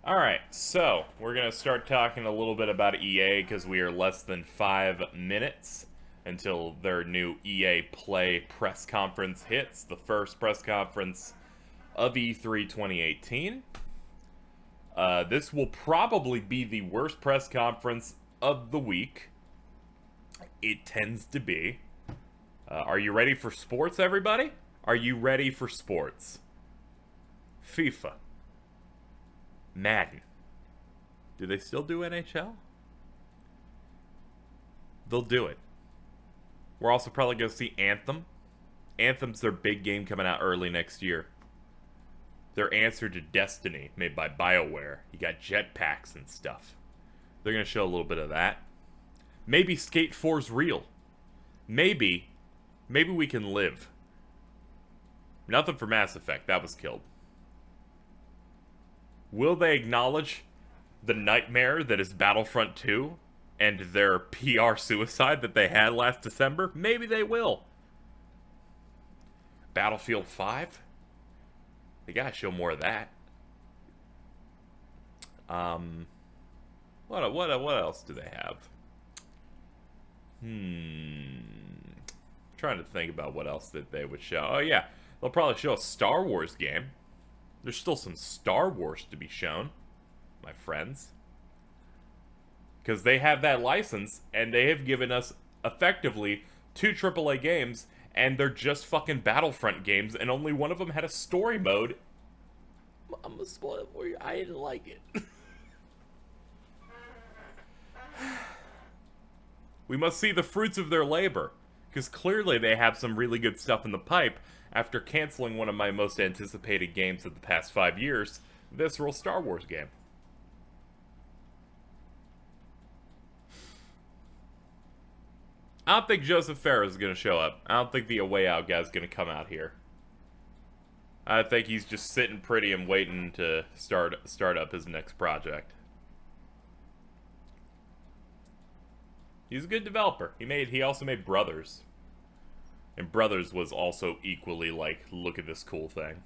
Alright, so we're going to start talking a little bit about EA because we are less than 5 minutes until their new EA Play press conference hits, the first press conference of E3 2018. This will probably be the worst press conference of the week. It tends to be. Are you ready for sports, everybody? Are you ready for sports? FIFA. Madden. Do they still do NHL? They'll do it. We're also probably going to see Anthem. Anthem's their big game coming out early next year. Their answer to Destiny, made by BioWare. You got jetpacks and stuff. They're going to show a little bit of that. Maybe Skate 4's real. Maybe we can live. Nothing for Mass Effect. That was killed. Will they acknowledge the nightmare that is Battlefront 2 and their PR suicide that they had last December? Maybe they will. Battlefield 5? They gotta show more of that. What else do they have? Trying to think about what else that they would show. Oh yeah, they'll probably show a Star Wars game. There's still some Star Wars to be shown, my friends. Because they have that license, and they have given us, effectively, 2 AAA games, and they're just fucking Battlefront games, and only one of them had a story mode. I'm gonna spoil it for you. I didn't like it. We must see the fruits of their labor, because clearly they have some really good stuff in the pipe, after canceling one of my most anticipated games of the past 5 years, Visceral Star Wars game. I don't think Joseph Farah is going to show up. I don't think the A Way Out guy is going to come out here. I think he's just sitting pretty and waiting to start up his next project. He's a good developer. He also made Brothers. And Brothers was also equally like, look at this cool thing.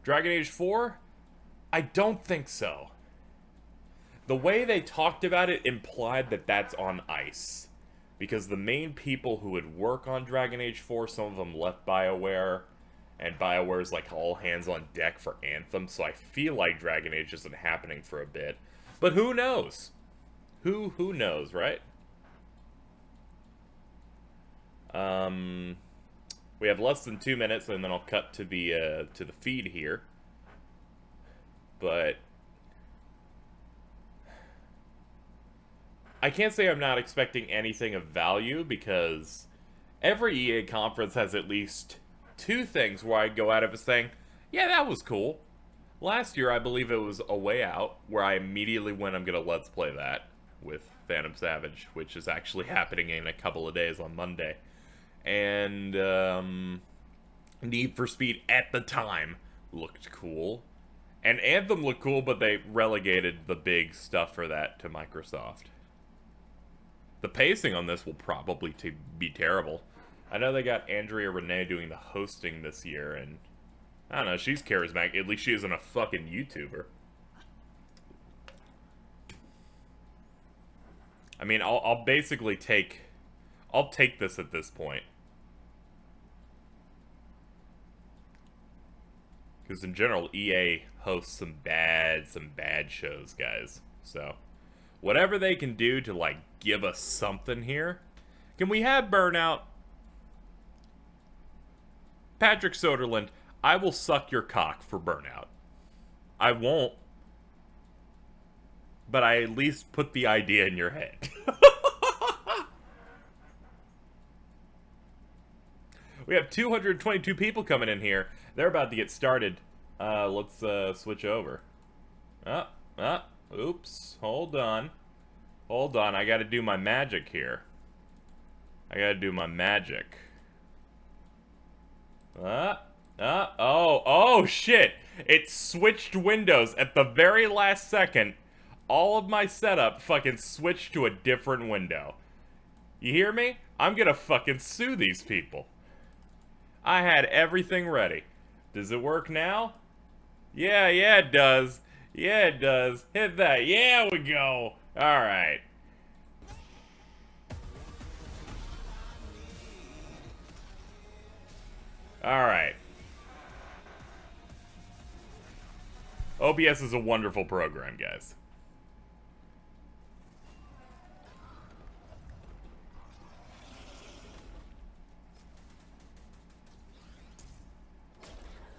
Dragon Age 4? I don't think so. The way they talked about it implied that that's on ice. Because the main people who would work on Dragon Age 4, some of them left BioWare. And BioWare's like all hands on deck for Anthem. So I feel like Dragon Age isn't happening for a bit. But who knows? Who knows, right? We have less than 2 minutes, and then I'll cut to the feed here. But I can't say I'm not expecting anything of value, because every EA conference has at least 2 things where I go out of it saying, yeah, that was cool. Last year, I believe it was A Way Out, where I immediately went, I'm gonna Let's Play that with Phantom Savage, which is actually happening in a couple of days on Monday. And Need for Speed at the time looked cool. And Anthem looked cool, but they relegated the big stuff for that to Microsoft. The pacing on this will probably be terrible. I know they got Andrea Renee doing the hosting this year, and I don't know, she's charismatic. At least she isn't a fucking YouTuber. I mean, I'll basically take... I'll take this at this point. Because in general, EA hosts some bad shows, guys. So, whatever they can do to, like, give us something here. Can we have Burnout? Patrick Soderlund, I will suck your cock for Burnout. I won't. But I at least put the idea in your head. We have 222 people coming in here. They're about to get started. Let's switch over. Oops. Hold on. Hold on. I gotta do my magic here. I gotta do my magic. Oh, shit. It switched windows at the very last second. All of my setup fucking switched to a different window. You hear me? I'm gonna fucking sue these people. I had everything ready. Does it work now? Yeah, it does. Yeah, it does. Hit that. Yeah, we go. All right. All right. OBS is a wonderful program, guys.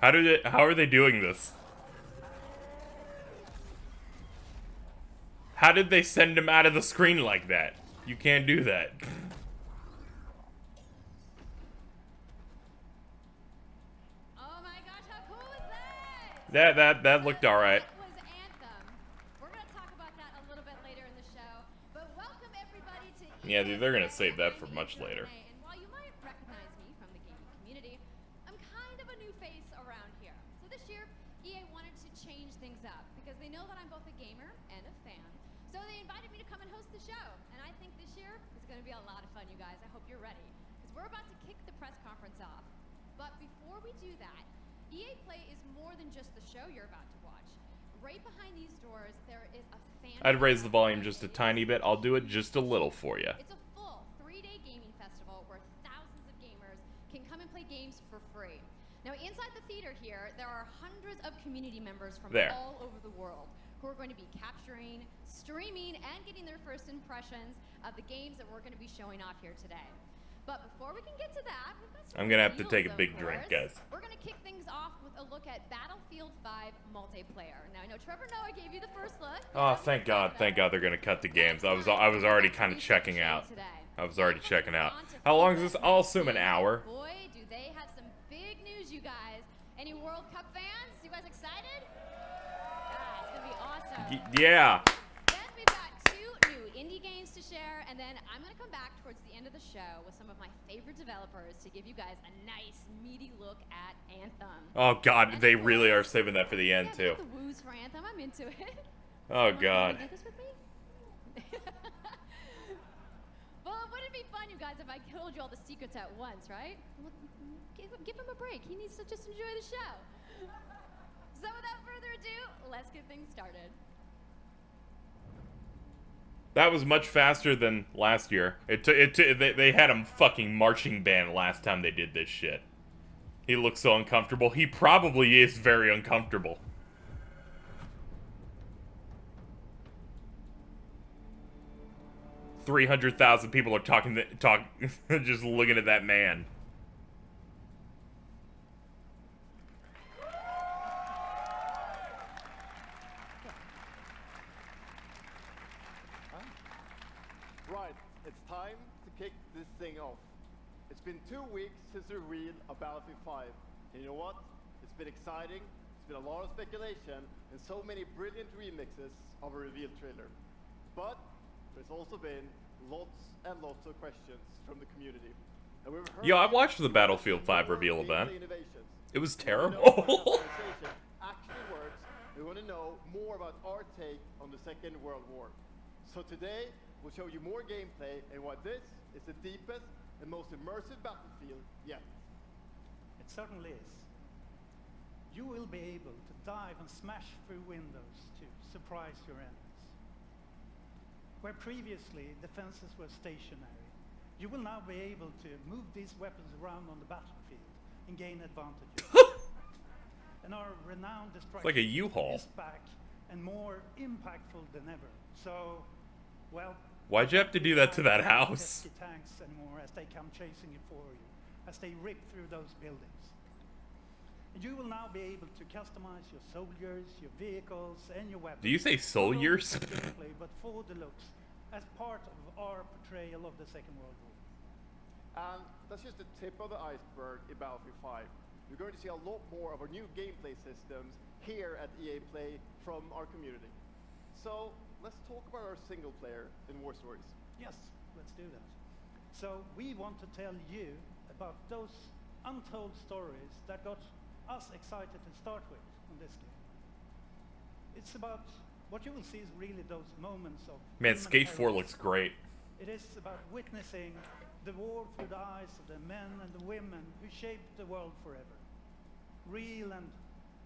How are they doing this? How did they send him out of the screen like that? You can't do that. Oh my gosh, how cool is that? That looked alright. That was Anthem. We're gonna talk about that a little bit later in the show. But welcome everybody to Yeah, dude, they're gonna save that for I'm much later. And while you might recognize me from the gaming community, I'm kind of a new face around here. So this year, EA wanted to change things up because they know that I'm both a gamer and a fan. So they invited me to come and host the show. And I think this year is gonna be a lot of fun, you guys. I hope you're ready. Because we're about to kick the press conference off. But before we do that, EA Play is more than just the show you're about to watch. Right behind these doors, there is a fan. I'd raise the volume just a tiny bit. I'll do it just a little for you. It's a full 3-day gaming festival where thousands of gamers can come and play games for free. Now, inside the theater here, there are hundreds of community members from all over the world who are going to be capturing, streaming, and getting their first impressions of the games that we're going to be showing off here today. But before we can get to that, we've got some I'm gonna have to deals, take a of big drink, course. guys. We're gonna kick things off with a look at Battlefield 5 multiplayer. Now I know Trevor Noah gave you the first look. Oh, thank God they're gonna cut the games. I was already kind of checking out. I was already checking out. How long is this? I'll assume an hour. Boy, do they have some big news, you guys. Any World Cup fans? You guys excited? Yeah, it's gonna be awesome. Yeah. Then we've got 2 new indie games to share, and then I'm gonna come back towards the end of the show with some of my favorite developers to give you guys a nice, meaty look at Anthem. Oh God, they really are saving that for the end too. The woos for Anthem, I'm into it. Oh God. You this with me? Well, wouldn't it be fun, you guys, if I told you all the secrets at once, right? Well, give him a break. He needs to just enjoy the show. So without further ado, let's get things started. That was much faster than last year. They had him fucking marching band last time they did this shit. He looks so uncomfortable. He probably is very uncomfortable. $300,000 people are just looking at that man. Right, it's time to kick this thing off. It's been 2 weeks since the reveal of Battlefield 5. And you know what? It's been exciting, it's been a lot of speculation, and so many brilliant remixes of a reveal trailer. But there's also been lots and lots of questions from the community. And we've heard I watched the Battlefield 5 reveal event. It was terrible. Actually works. We want to know more about our take on the Second World War. So today, we'll show you more gameplay and why this is the deepest and most immersive battlefield yet. It certainly is. You will be able to dive and smash through windows to surprise your enemies. Where previously defenses were stationary, you will now be able to move these weapons around on the battlefield and gain advantages. And our renowned destruction like a U-Haul. is back and more impactful than ever. So, well, why'd you have to do that to that house? Pesky tanks anymore as they come chasing you for you, as they rip through those buildings. And you will now be able to customize your soldiers, your vehicles, and your weapons. Do you say soldiers? Not only for gameplay, but for the looks, as part of our portrayal of the Second World War. And that's just the tip of the iceberg in Battlefield 5. You're going to see a lot more of our new gameplay systems here at EA Play from our community. So let's talk about our single player in War Stories. Yes, let's do that. So we want to tell you about those untold stories that got us excited to start with on this game. It's about what you will see is really those moments of Man, human Skate 4 heroism. looks great. It is about witnessing the war through the eyes of the men and the women who shaped the world forever. Real and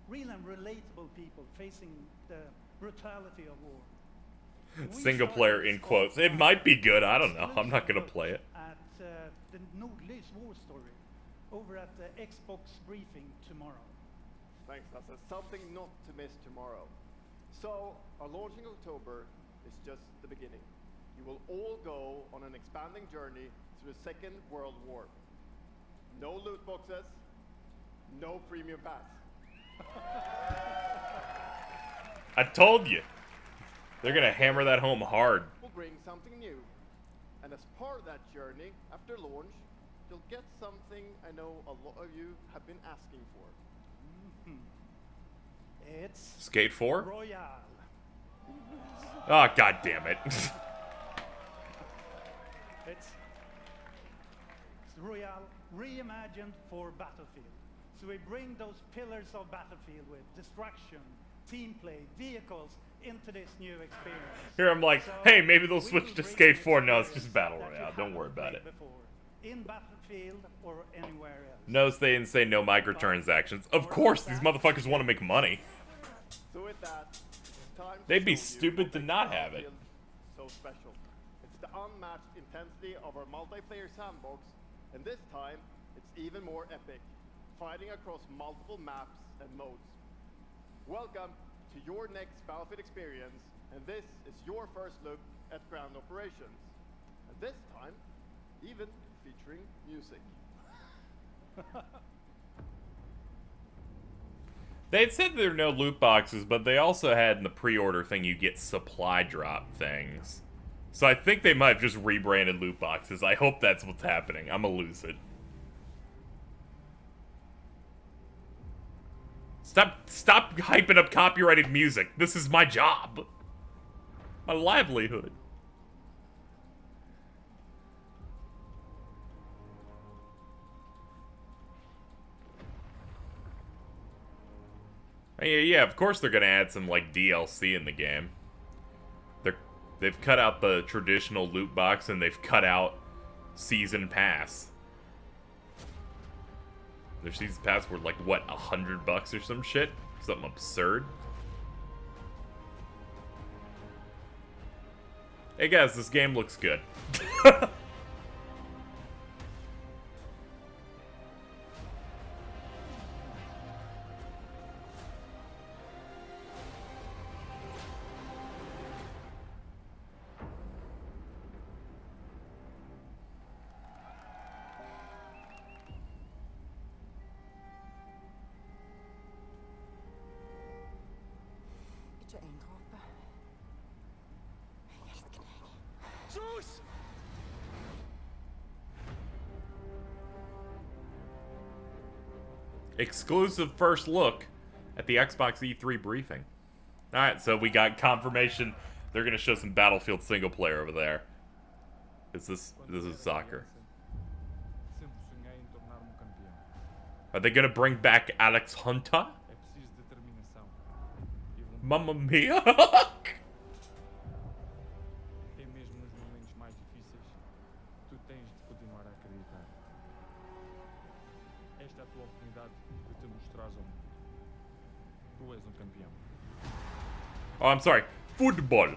real and relatable people facing the brutality of war. We Single started player this in quotes. It podcast might be good. I don't know. I'm not exclusive gonna look play it. At the Nordlys war story over at the Xbox briefing tomorrow. Thanks, Lasse. Something not to miss tomorrow. So, our launch in October is just the beginning. You will all go on an expanding journey through the Second World War. No loot boxes, no premium pass. I told you. They're gonna hammer that home hard. We'll bring something new. And as part of that journey, after launch, you'll get something I know a lot of you have been asking for. It's Skate 4? Royale. Oh, god damn it. It's Royale reimagined for Battlefield. So we bring those pillars of Battlefield with destruction, team play, vehicles into this new experience. Here I'm like, So hey, maybe they'll we switch will to bring Skate an 4. No, it's experience just Battle that you Royale. Don't worry haven't about played it. before, in Battlefield or anywhere else. No, they didn't say no microtransactions. Of course, these motherfuckers want to make money. So with that, it's time to They'd be show you stupid what to makes not have it. Battlefield so special. It's the unmatched intensity of our multiplayer sandbox, and this time, it's even more epic, fighting across multiple maps and modes. Welcome to your next Battlefield experience, and this is your first look at ground operations. And this time, even featuring music. They had said there are no loot boxes, but they also had in the pre-order thing you get supply drop things. So I think they might have just rebranded loot boxes. I hope that's what's happening. I'm gonna lose it. Stop hyping up copyrighted music. This is my job. My livelihood. Yeah, of course they're gonna add some like DLC in the game. They've cut out the traditional loot box and they've cut out season pass. Their season pass were like what, $100 or some shit? Something absurd. Hey guys, this game looks good. Ikke en dråpe. Jeg elsker deg. Sus! Exclusive first look at the Xbox E3 briefing. Alright, so we got confirmation they're gonna show some Battlefield single player over there. This is soccer. Sempre sonhei em tornar-me campeão. Are they gonna bring back Alex Hunter? É preciso determinação e vontade. Mamma mia! É mesmo nos momentos mais difíceis, tu tens de continuar a acreditar. Esta é a tua oportunidade de te mostrares ao mundo. Tu és campeão. Oh, I'm sorry. Football.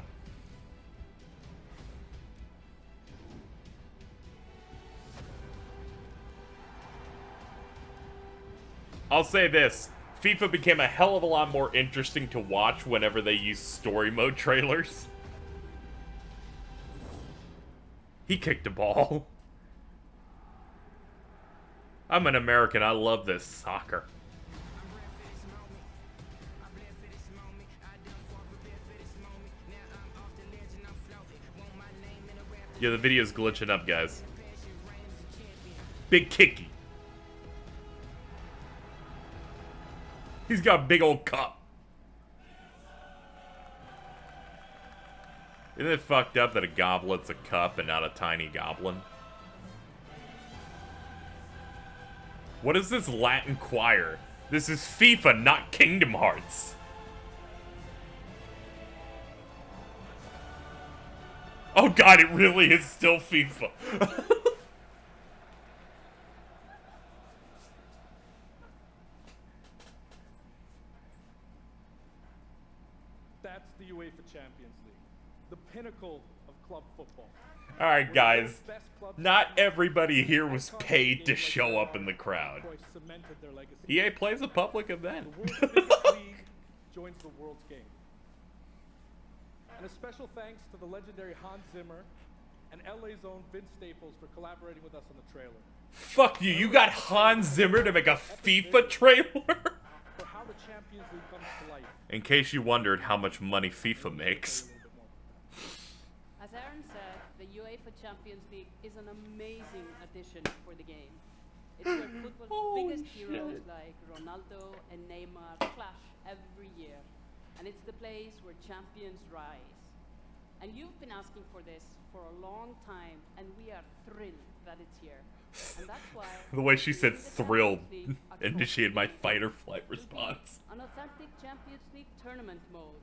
I'll say this. FIFA became a hell of a lot more interesting to watch whenever they use story mode trailers. He kicked a ball. I'm an American. I love this soccer. Yeah, the video's glitching up, guys. Big kicky. He's got a big old cup. Isn't it fucked up that a goblet's a cup and not a tiny goblin? What is this Latin choir? This is FIFA, not Kingdom Hearts. Oh god, it really is still FIFA. That's the UEFA Champions League, the pinnacle of club football. Alright, guys. Not everybody here was paid to show up in the crowd. EA plays a public event. The world's biggest league joins the world's game. And a special thanks to the legendary Hans Zimmer and LA's own Vince Staples for collaborating with us on the trailer. Fuck you, you got Hans Zimmer to make a FIFA trailer? For how the Champions League comes to life. In case you wondered how much money FIFA makes. As Aaron said, the UEFA Champions League is an amazing addition for the game. It's where football's biggest heroes like Ronaldo and Neymar clash every year. And it's the place where champions rise. And you've been asking for this for a long time, and we are thrilled that it's here. And that's why The way she said thrilled initiated my fight or flight response. an authentic Champions League tournament mode.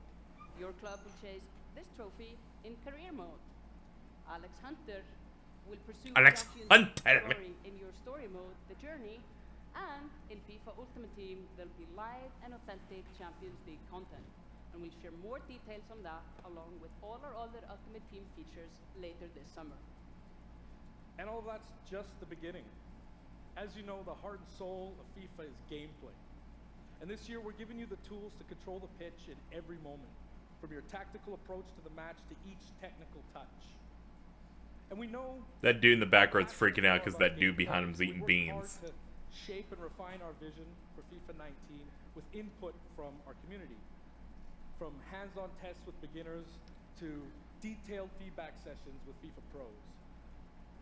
Your club will chase this trophy in career mode. Alex Hunter will pursue Alex Champions Hunter. League glory in your story mode, The Journey, and in FIFA Ultimate Team there'll be live and authentic Champions League content. And we'll share more details on that along with all our other Ultimate Team features later this summer. And all that's just the beginning. As you know, the heart and soul of FIFA is gameplay. And this year we're giving you the tools to control the pitch in every moment, from your tactical approach to the match to each technical touch. And we know That dude in the background's freaking out because that dude behind him's eating we worked hard beans. to shape and refine our vision for FIFA 19 with input from our community. From hands-on tests with beginners to detailed feedback sessions with FIFA pros.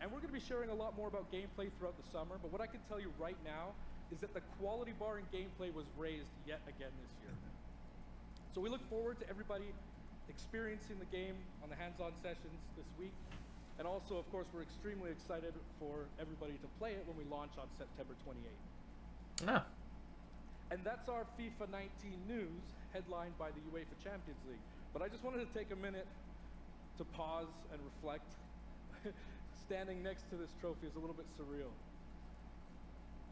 And we're going to be sharing a lot more about gameplay throughout the summer, but what I can tell you right now is that the quality bar in gameplay was raised yet again this year. So we look forward to everybody experiencing the game on the hands-on sessions this week. And also, of course, we're extremely excited for everybody to play it when we launch on September 28th. Ah. And that's our FIFA 19 news, headlined by the UEFA Champions League. But I just wanted to take a minute to pause and reflect. Standing next to this trophy is a little bit surreal.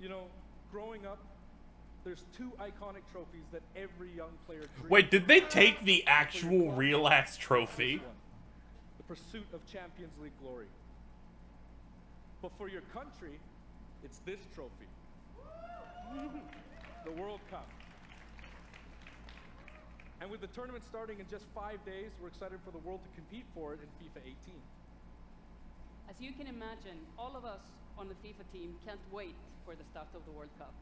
You know, growing up, there's two iconic trophies that every young player dreams Wait, did they of. take the actual real-ass trophy? This one, the pursuit of Champions League glory. But for your country, it's this trophy. The World Cup. And with the tournament starting in just 5 days, we're excited for the world to compete for it in FIFA 18. As you can imagine, all of us on the FIFA team can't wait for the start of the World Cup.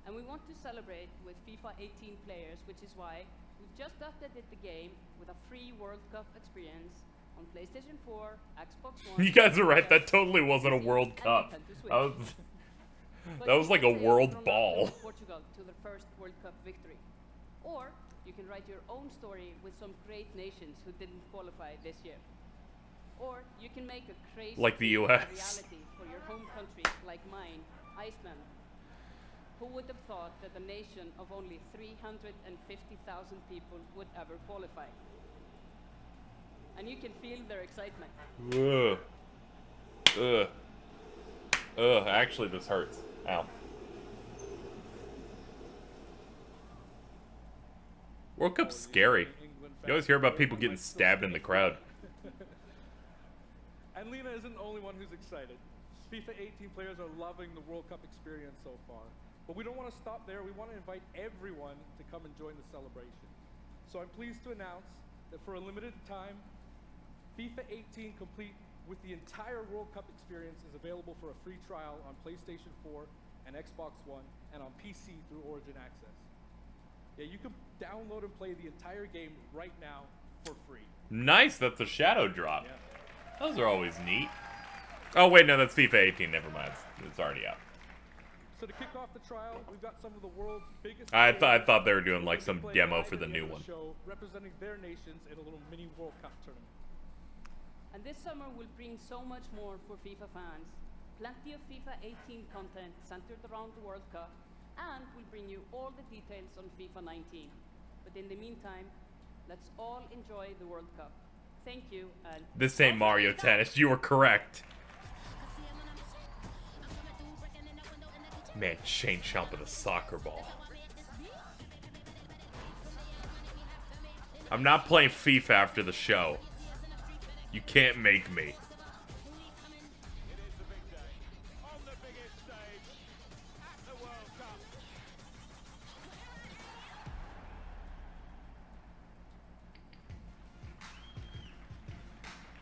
And we want to celebrate with FIFA 18 players, which is why we've just updated the game with a free World Cup experience on PlayStation 4, Xbox One. You guys are right, that totally wasn't a World Cup. That was like a world ball. Portugal to their first World Cup victory. Or you can write your own story with some great nations who didn't qualify this year. Or you can make a crazy Like the dream a US. reality for your home country like mine, Iceland. Who would have thought that a nation of only 350,000 people would ever qualify? And you can feel their excitement. Ugh. Ugh. Ugh, actually this hurts. Ow. World Cup's scary. You always hear about people getting stabbed in the crowd. And Lena isn't the only one who's excited. FIFA 18 players are loving the World Cup experience so far. But we don't want to stop there. We want to invite everyone to come and join the celebration. So I'm pleased to announce that for a limited time, FIFA 18 complete with the entire World Cup experience is available for a free trial on PlayStation 4 and Xbox One and on PC through Origin Access. Yeah, you can download and play the entire game right now for free. Nice, that's a shadow drop. Yeah. Those are always neat. Oh wait, no, that's FIFA 18, never mind. It's already out. So to kick off the trial, we've got some of the world's biggest I players thought they were doing like who some play demo live for the at new end of one. Show, representing their nations in a little mini World Cup tournament. And this summer will bring so much more for FIFA fans. Plenty of FIFA 18 content centered around the World Cup, and we'll bring you all the details on FIFA 19. But in the meantime, let's all enjoy the World Cup. Thank you, and This ain't Mario Tennis, you were correct. Man, Shane Shump with a soccer ball. I'm not playing FIFA after the show. You can't make me.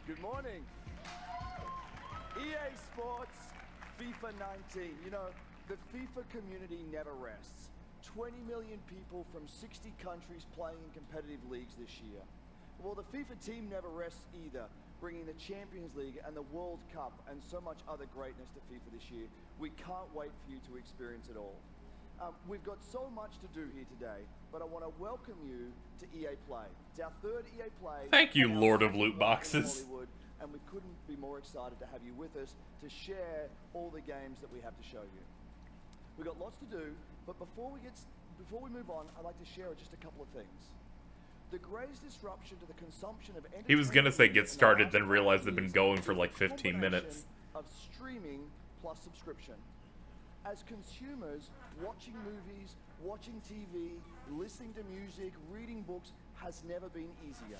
Good morning. EA Sports, FIFA 19. You know, the FIFA community never rests. 20 million people from 60 countries playing in competitive leagues this year. Well, the FIFA team never rests either, bringing the Champions League and the World Cup and so much other greatness to FIFA this year. We can't wait for you to experience it all. We've got so much to do here today, but I want to welcome you to EA Play. It's our third EA Play. Thank you, and our Lord of first Loot live in Boxes. Hollywood, and we couldn't be more excited to have you with us to share all the games that we have to show you. We've got lots to do, but before we move on, I'd like to share just a couple of things. The greatest disruption to the consumption of entertainment. He was gonna say get in the started, last then realized they'd 5 been years going for is like the 15 combination minutes. of streaming plus subscription. As consumers, watching movies, watching TV, listening to music, reading books has never been easier.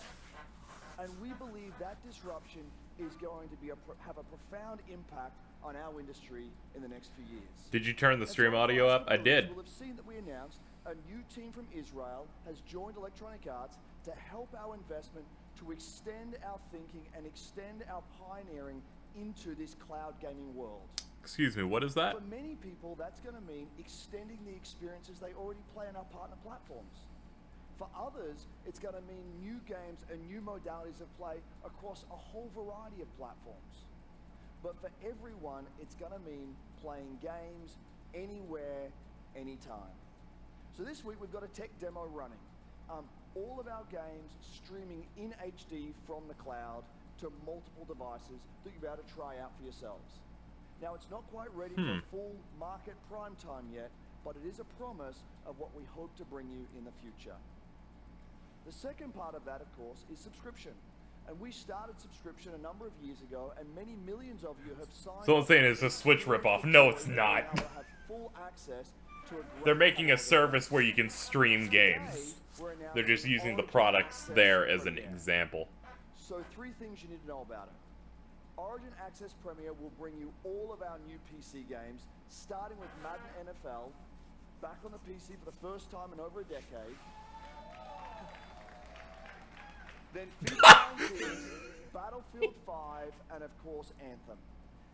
And we believe that disruption is going to have a profound impact on our industry in the next few years. Did you turn the And stream so audio last up? I week, did. You will have seen that we announced a new team from Israel has joined Electronic Arts to help our investment to extend our thinking and extend our pioneering into this cloud gaming world. Excuse me, what is that? For many people, that's going to mean extending the experiences they already play on our partner platforms. For others, it's going to mean new games and new modalities of play across a whole variety of platforms. But for everyone, it's going to mean playing games anywhere, anytime. So this week, we've got a tech demo running. All of our games streaming in HD from the cloud to multiple devices that you'll be able to try out for yourselves. Now, it's not quite ready for full market prime time yet, but it is a promise of what we hope to bring you in the future. The second part of that, of course, is subscription. And we started subscription a number of years ago, and many millions of you have signed. Someone's saying it's a Switch ripoff. No, it's not. Full access to a They're great making a service where you can stream games. They're just using the products there as an example. So 3 things you need to know about it. Origin Access Premier will bring you all of our new PC games, starting with Madden NFL, back on the PC for the first time in over a decade. Then FIFA 19, Battlefield 5, and of course Anthem.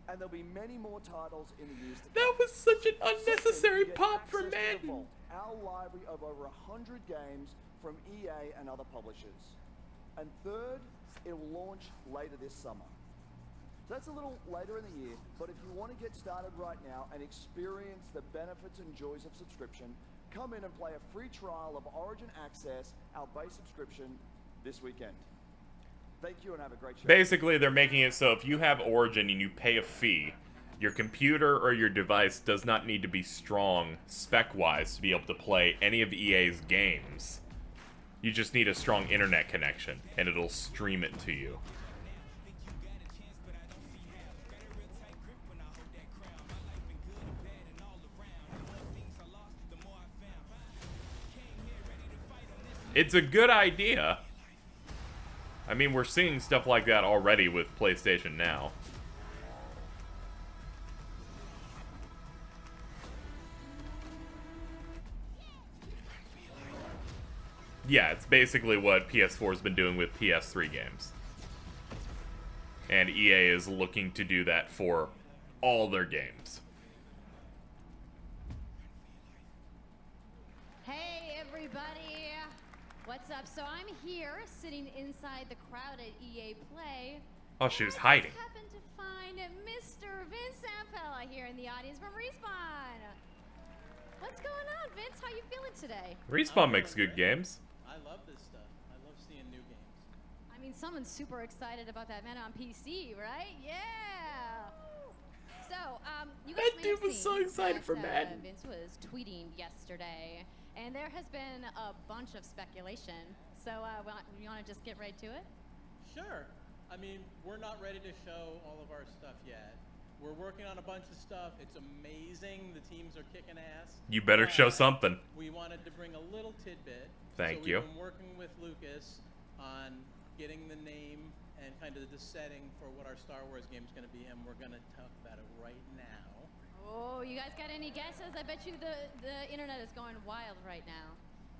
And there'll be many more titles in the years to come. That was such an unnecessary Second, you get pop for access to Madden. Vault, our library of over 100 games from EA and other publishers. And third, it will launch later this summer. So that's a little later in the year, but if you want to get started right now and experience the benefits and joys of subscription, come in and play a free trial of Origin Access, our base subscription, this weekend. Thank you and have a great show. Basically, they're making it so if you have Origin and you pay a fee, your computer or your device does not need to be strong spec-wise to be able to play any of EA's games. You just need a strong internet connection, and it'll stream it to you. It's a good idea. I mean, we're seeing stuff like that already with PlayStation Now. Yeah, it's basically what PS4's been doing with PS3 games. And EA is looking to do that for all their games. Hey, everybody. What's up? So I'm here, sitting inside the crowd at EA Play. Oh, she was and hiding. I happened to find Mr. Vince Zampella here in the audience from Respawn. What's going on, Vince? How you feeling today? Respawn makes good games. I love this stuff. I love seeing new games. I mean, someone's super excited about that man on PC, right? Yeah. So, you guys That may have dude was so seen excited that, for Madden. Vince was tweeting yesterday, and there has been a bunch of speculation. So, you want to just get right to it? Sure. I mean, we're not ready to show all of our stuff yet. We're working on a bunch of stuff. It's amazing. The teams are kicking ass. You better show But something. We wanted to bring a little tidbit. Thank so you. We've been working with Lucas on getting the name and kind of the setting for what our Star Wars game is going to be, and we're going to talk about it right now. Oh, you guys got any guesses? I bet you the internet is going wild right now.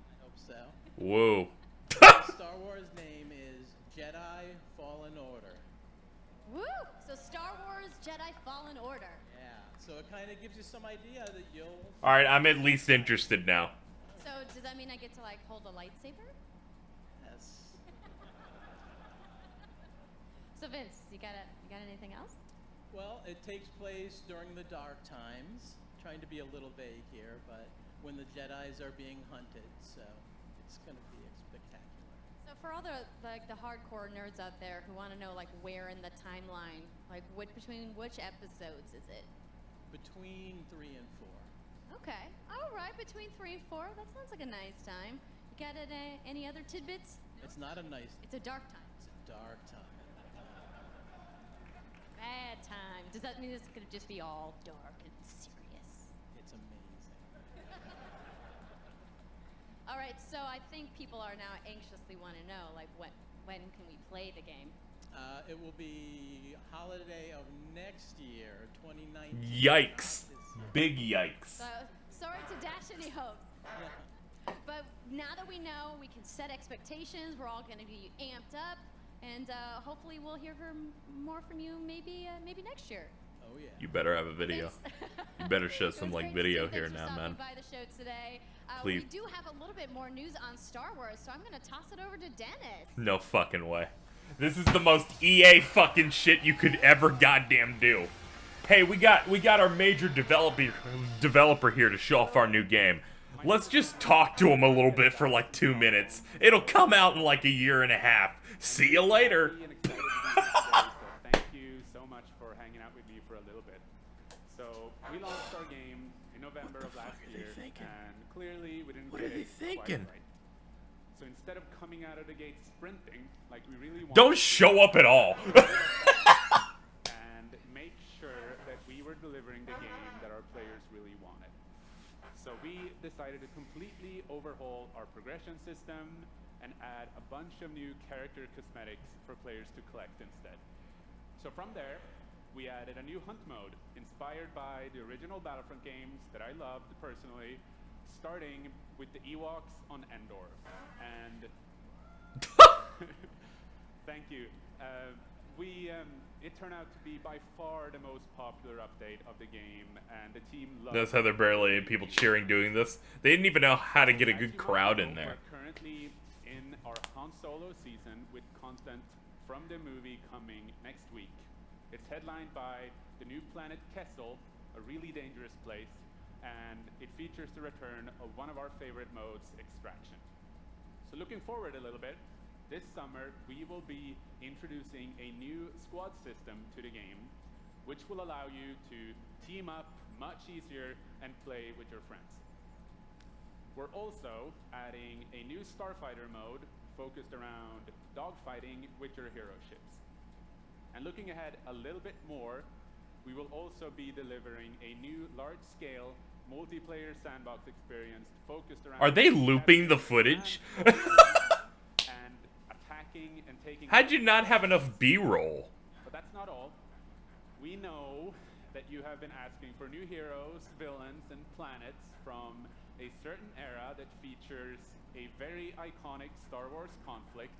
I hope so. Whoa. The Star Wars name is Jedi Fallen Order. Woo! So Star Wars Jedi Fallen Order. Yeah, so it kind of gives you some idea that you'll... Alright, I'm at least interested now. So does that mean I get to like hold a lightsaber? Yes. So Vince, you got anything else? Well, it takes place during the Dark Times. Trying to be a little vague here, but when the Jedis are being hunted, so it's going to be spectacular. So for all the hardcore nerds out there who want to know like where in the timeline, like between which episodes is it? Between 3 and 4. Okay, all right, between 3 and 4. That sounds like a nice time. You got any other tidbits? It's not a nice... It's a dark time. It's a dark time. Bad time. Does that mean it's gonna just be all dark and serious? It's amazing. All right, so I think people are now anxiously want to know, like, when can we play the game? It will be holiday of next year, 2019. Yikes. Big yikes. So, sorry to dash any hopes. But now that we know, we can set expectations. We're all going to be amped up, and hopefully we'll hear more from you maybe next year. Oh yeah. You better have a video. You better show some like video here now, man. By the show today. Please. We do have a little bit more news on Star Wars, so I'm going to toss it over to Dennis. No fucking way. This is the most EA fucking shit you could ever goddamn do. Hey, we got our major developer here to show off our new game. Let's just talk to him a little bit for like 2 minutes. It'll come out in like a year and a half. See you later. Thank you so much for hanging out with me for a little bit. So we launched our game in November of last year, and clearly we didn't get it quite right. So instead of coming out of the gate sprinting like we really wanted, don't show up at all. and make sure that we were delivering the game that our players really wanted. So we decided to completely overhaul our progression system and add a bunch of new character cosmetics for players to collect instead. So from there, we added a new hunt mode inspired by the original Battlefront games that I loved personally, starting with the Ewoks on Endor. And thank you. It turned out to be by far the most popular update of the game, and the team loved it. Notice how there are barely any people cheering doing this. They didn't even know how to get a good crowd in there. We're currently in our Han Solo season with content from the movie coming next week. It's headlined by the new planet Kessel, a really dangerous place, and it features the return of one of our favorite modes, Extraction. So looking forward a little bit, this summer we will be introducing a new squad system to the game, which will allow you to team up much easier and play with your friends. We're also adding a new Starfighter mode focused around dogfighting with your hero ships. And looking ahead a little bit more, we will also be delivering a new large-scale multiplayer sandbox experience focused around... Are they looping the footage? and attacking and taking... How'd you not have enough B-roll? But that's not all. We know that you have been asking for new heroes, villains, and planets from a certain era that features a very iconic Star Wars conflict.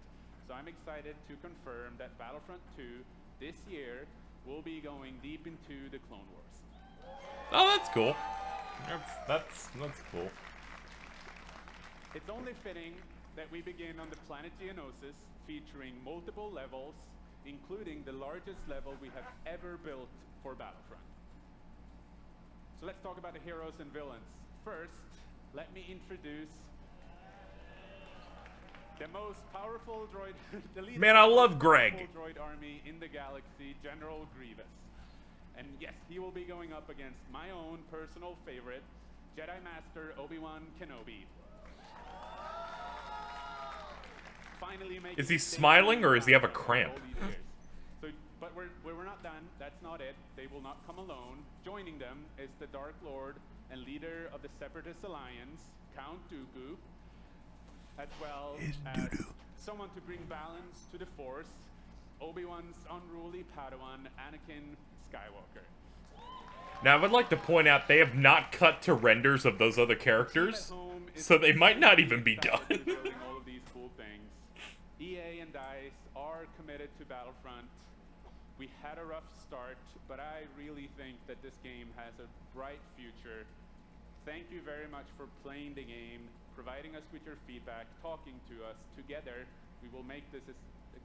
So I'm excited to confirm that Battlefront 2 this year will be going deep into the Clone Wars. Oh, that's cool. That's cool. It's only fitting that we begin on the planet Geonosis, featuring multiple levels, including the largest level we have ever built for Battlefront. So let's talk about the heroes and villains. First, let me introduce the most powerful droid, the leader Man, I love of the Greg. most powerful droid army in the galaxy, General Grievous. And yes, he will be going up against my own personal favorite, Jedi Master Obi-Wan Kenobi. Finally making Is he smiling or does he have a all cramp? these years. So, but we're not done. that's not it. They will not come alone. Joining them is the Dark Lord and leader of the Separatist Alliance, Count Dooku, as well as someone to bring balance to the Force, Obi-Wan's unruly Padawan, Anakin Skywalker. Now, I would like to point out they have not cut to renders of those other characters, so they might not even be done. All of these cool things. EA and DICE are committed to Battlefront. We had a rough start, but I really think that this game has a bright future. Thank you very much for playing the game, providing us with your feedback, talking to us. Together, we will make this the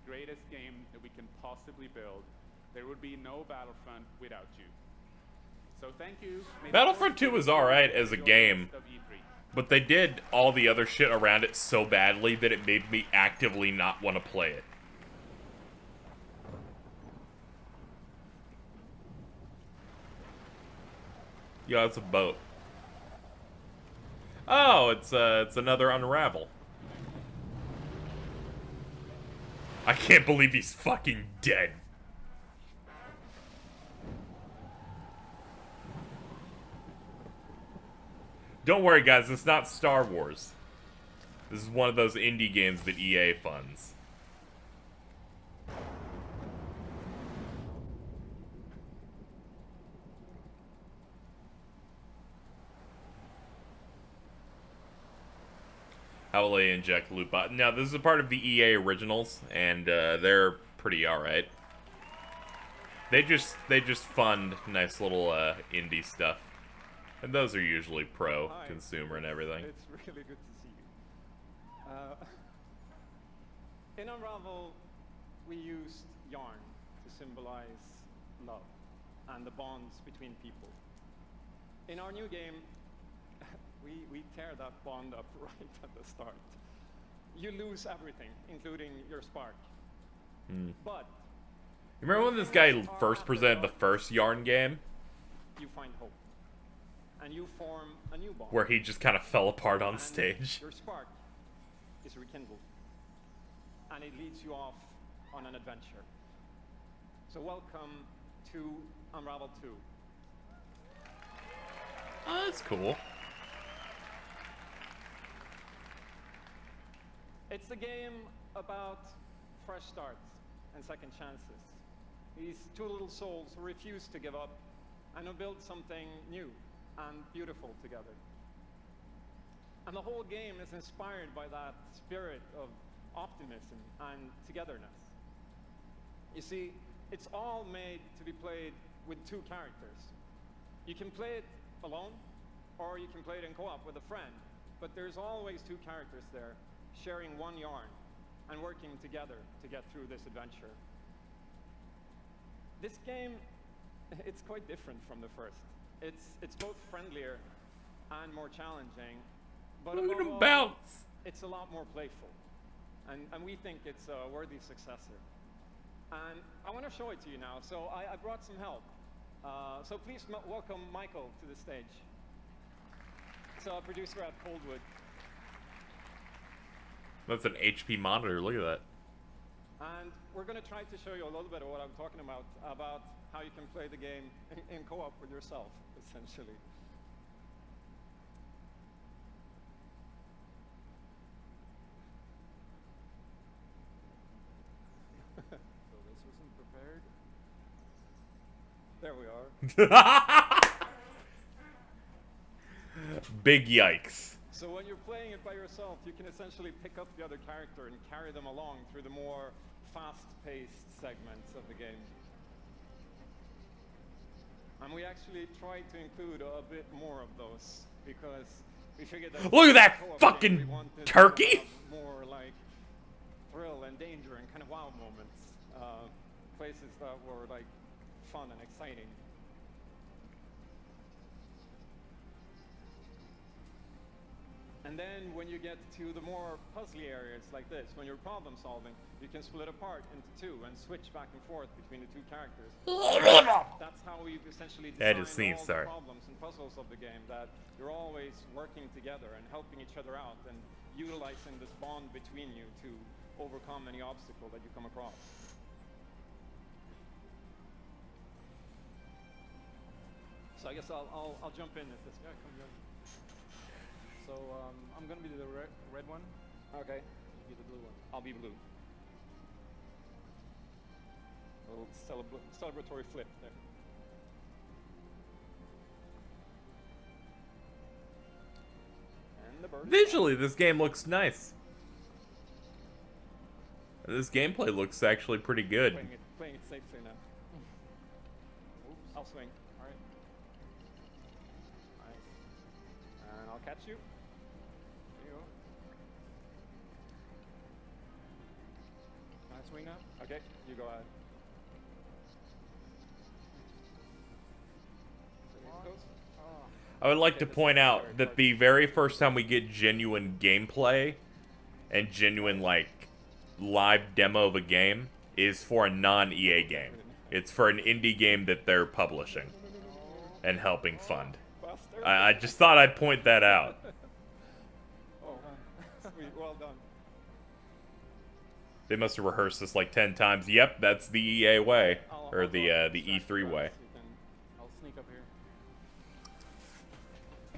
greatest game that we can possibly build. There would be no Battlefront without you. So thank you. Battlefront 2 was alright as a game, but they did all the other shit around it so badly that it made me actively not want to play it. Yeah, it's a boat. Oh, it's another Unravel. I can't believe he's fucking dead. Don't worry, guys, it's not Star Wars. This is one of those indie games that EA funds. How will they inject loot box? Now, this is a part of the EA originals, and they're pretty alright. They just fund nice little indie stuff. And those are usually pro-consumer and everything. It's really good to see you. In Unravel, we used yarn to symbolize love and the bonds between people. In our new game, we tear that bond up right at the start. You lose everything, including your spark. But you remember when this guy first presented the first yarn game? You find hope. And you form a new bond. Where he just kind of fell apart on stage. Your spark is rekindled. And it leads you off on an adventure. So welcome to Unravel 2. Oh, that's cool. It's a game about fresh starts and second chances. These two little souls who refuse to give up and who build something new and beautiful together. And the whole game is inspired by that spirit of optimism and togetherness. You see, it's all made to be played with two characters. You can play it alone, or you can play it in co-op with a friend, but there's always two characters there, sharing one yarn and working together to get through this adventure. This game, it's quite different from the first. It's both friendlier and more challenging, but look at him all, bounce. It's a lot more playful, and we think it's a worthy successor. And I want to show it to you now. So I brought some help. So please welcome Michael to the stage. So a producer at Coldwood. That's an HP monitor. Look at that. And we're going to try to show you a little bit of what I'm talking about how you can play the game in co-op with yourself, essentially. So this wasn't prepared? There we are. Big yikes. So when you're playing it by yourself, you can essentially pick up the other character and carry them along through the more fast-paced segments of the game. And we actually tried to include a bit more of those because we figured that look at that fucking turkey! More like thrill and danger and kind of wow moments, places that were like fun and exciting. And then when you get to the more puzzly areas like this, when you're problem solving, you can split apart into two and switch back and forth between the two characters. That's how we've essentially designed all the problems and puzzles of the game, that you're always working together and helping each other out and utilizing this bond between you to overcome any obstacle that you come across. So I guess I'll jump in if this. Yeah, come join me. So I'm gonna be the red one. Okay. You be the blue one. I'll be blue. A little celebratory flip there. And the bird. Visually, this game looks nice. This gameplay looks actually pretty good. Playing it safely now. Oops. I'll swing. All right. Nice. And I'll catch you. There you go. Can I swing now? Okay, you go ahead. I would like to point out that the very first time we get genuine gameplay and genuine, like, live demo of a game is for a non-EA game. It's for an indie game that they're publishing and helping fund. I just thought I'd point that out. Oh, sweet, well done. They must have rehearsed this like 10 times. Yep, that's the EA way. Or the E3 way. I'll sneak up here.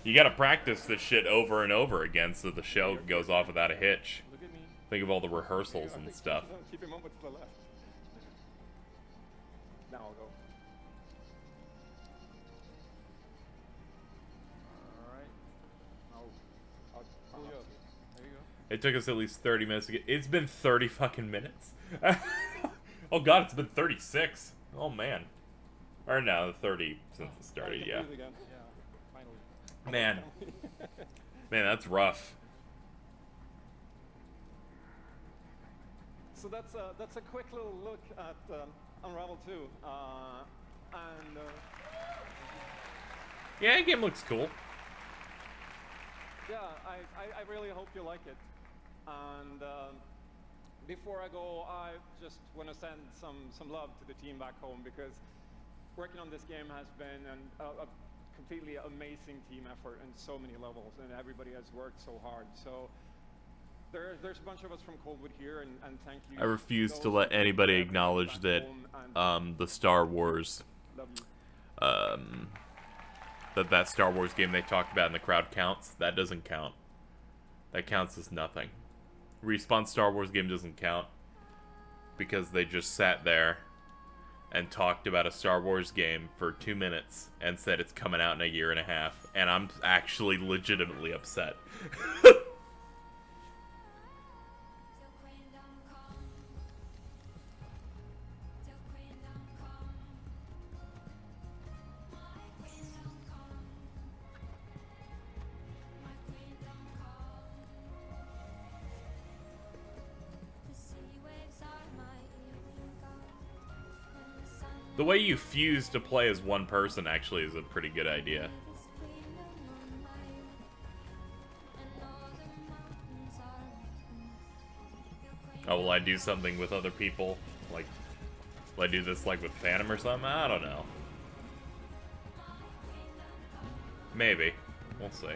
You gotta practice this shit over and over again so the show goes off without a hitch. Look at me. Think of all the rehearsals and stuff. Keep him over to the left. Now I'll go. All right. I'll pull you up. There you go. It took us at least 30 minutes to get. It's been 30 fucking minutes. Oh god, it's been 36. Oh man. Or no, 30 since it started, yeah. Again. Yeah. Finally. Man. Man, that's rough. So that's a quick little look at Unravel 2, and Yeah, the game looks cool. yeah, I really hope you like it. And before I go, I just want to send some love to the team back home, because working on this game has been a completely amazing team effort in so many levels, and everybody has worked so hard. So there's a bunch of us from Coldwood here, and thank you. I refuse to let anybody acknowledge that the Star Wars that Star Wars game they talked about in the crowd counts. That doesn't count. That counts as nothing. Respawn's Star Wars game doesn't count because they just sat there and talked about a Star Wars game for 2 minutes and said it's coming out in a year and a half, and I'm actually legitimately upset. The way you fuse to play as one person actually is a pretty good idea. Oh, will I do something with other people? Like, will I do this like with Phantom or something? I don't know. Maybe. We'll see.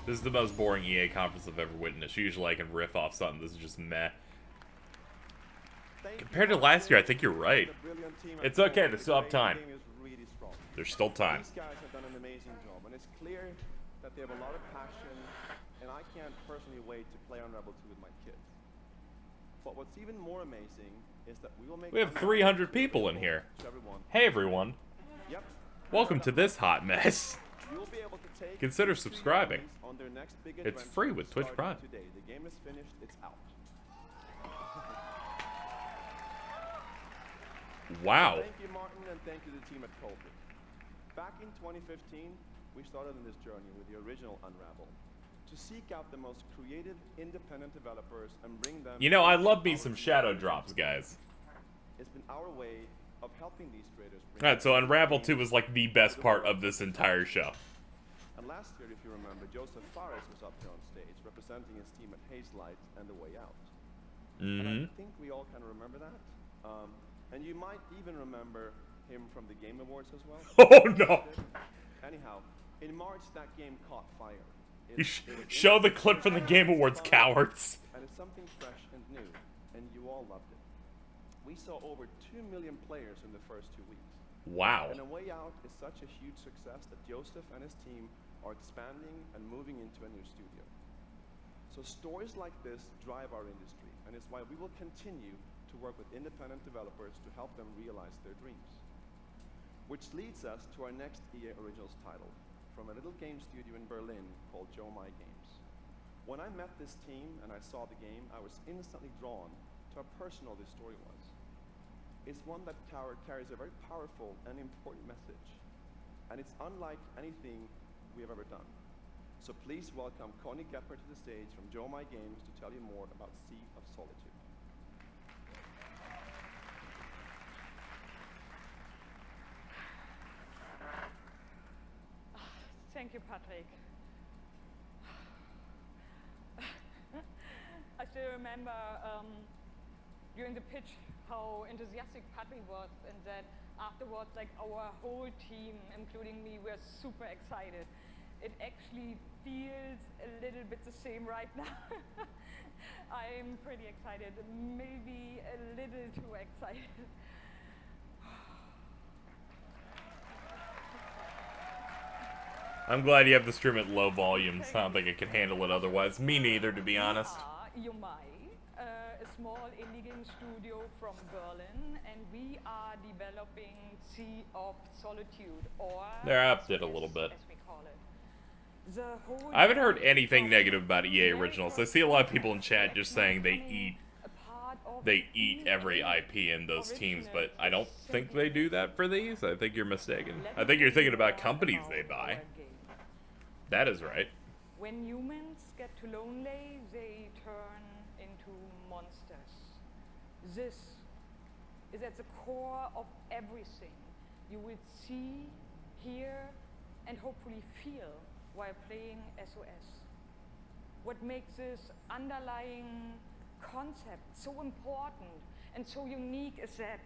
This is the most boring EA conference I've ever witnessed. Usually I can riff off something. This is just meh. Compared to last year, I think you're right. It's okay. They still have time. There's still time. These guys have done an amazing job, and it's clear that they have a lot of passion, and I can't personally wait to play Unravel 2 with my kids. But what's even more amazing is that we will make... We have 300 people in here. Hey, everyone. Yep. Welcome to this hot mess. You'll be able to take Consider subscribing. on their next big It's adventure free with Twitch Prime. starting today. The game is finished. It's out. Wow. Thank you, Martin, and thank you to the team at Coldwood. Back in 2015, we started on this journey with the original Unravel to seek out the most creative, independent developers and bring them... You know, I love me some shadow drops, guys. It's been our way of helping these creators bring... Alright, so Unravel 2 was like the best part of this entire show. And last year, if you remember, Joseph Fares was up here on stage representing his team at Hazelight and The Way Out. And I think we all kind of remember that. And you might even remember him from the Game Awards as well. Oh no! Anyhow, in March that game caught fire. You show the clip from the Game Awards, cowards. And it's something fresh and new, and you all loved it. We saw over 2 million players in the first 2 weeks. Wow. And A Way Out is such a huge success that Joseph and his team are expanding and moving into a new studio. So stories like this drive our industry, and it's why we will continue to work with independent developers to help them realize their dreams. Which leads us to our next EA Originals title, from a little game studio in Berlin called Joe My Games. When I met this team and I saw the game, I was instantly drawn to how personal this story was. It's one that carries a very powerful and important message, and it's unlike anything we have ever done. So please welcome Connie Gepper to the stage from Joe My Games to tell you more about Sea of Solitude. Thank you, Patrick. I still remember during the pitch how enthusiastic Patrick was, and that afterwards, like, our whole team, including me, were super excited. It actually feels a little bit the same right now. I'm pretty excited, maybe a little too excited. I'm glad you have the stream at low volumes. I don't think I could handle it otherwise. Me neither, to be honest. A small indie game studio from Berlin, and we are developing Sea of Solitude, or They're upped it a little bit. as we call it. The whole I haven't heard anything negative about EA Originals. I see a lot of people in chat just saying they eat every IP in those teams, but I don't think they do that for these. I think you're mistaken. I think you're thinking about companies they buy. That is right. When humans get too lonely, they turn into monsters. This is at the core of everything you will see, hear, and hopefully feel while playing SOS. What makes this underlying concept so important and so unique is that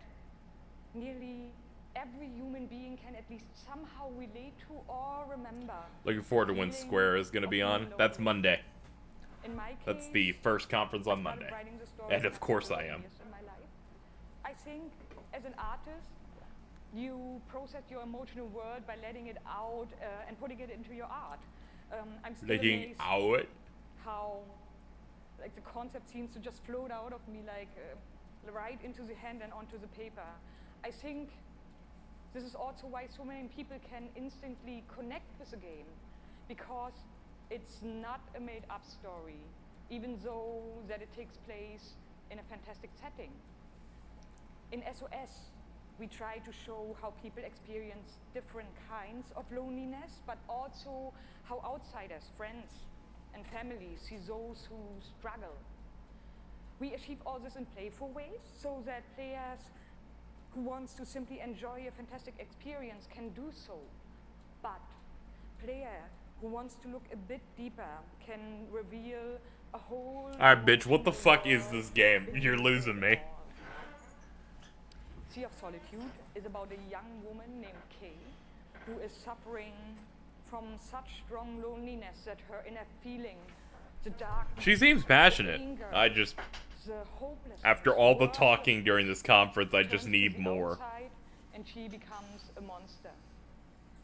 nearly every human being can at least somehow relate to or remember. Looking forward to when Square is going to be on. That's Monday. In my case, That's the first conference on Monday. And of course I am. I think as an artist, you process your emotional world by letting it out and putting it into your art. I'm still amazed how like the concept seems to just float out of me like right into the hand and onto the paper. I think this is also why so many people can instantly connect with the game, because it's not a made-up story, even though that it takes place in a fantastic setting. In SOS, we try to show how people experience different kinds of loneliness, but also how outsiders, friends, and families see those who struggle. We achieve all this in playful ways so that players who wants to simply enjoy a fantastic experience can do so. But player who wants to look a bit deeper can reveal a whole... Alright, bitch, what the fuck is this game? You're losing me. Sea of Solitude is about a young woman named Kay who is suffering from such strong loneliness that her inner feeling, the darkness, She seems passionate. the anger, I just... the hopelessness, After all the talking during this conference, I just need more. outside, and she becomes a monster.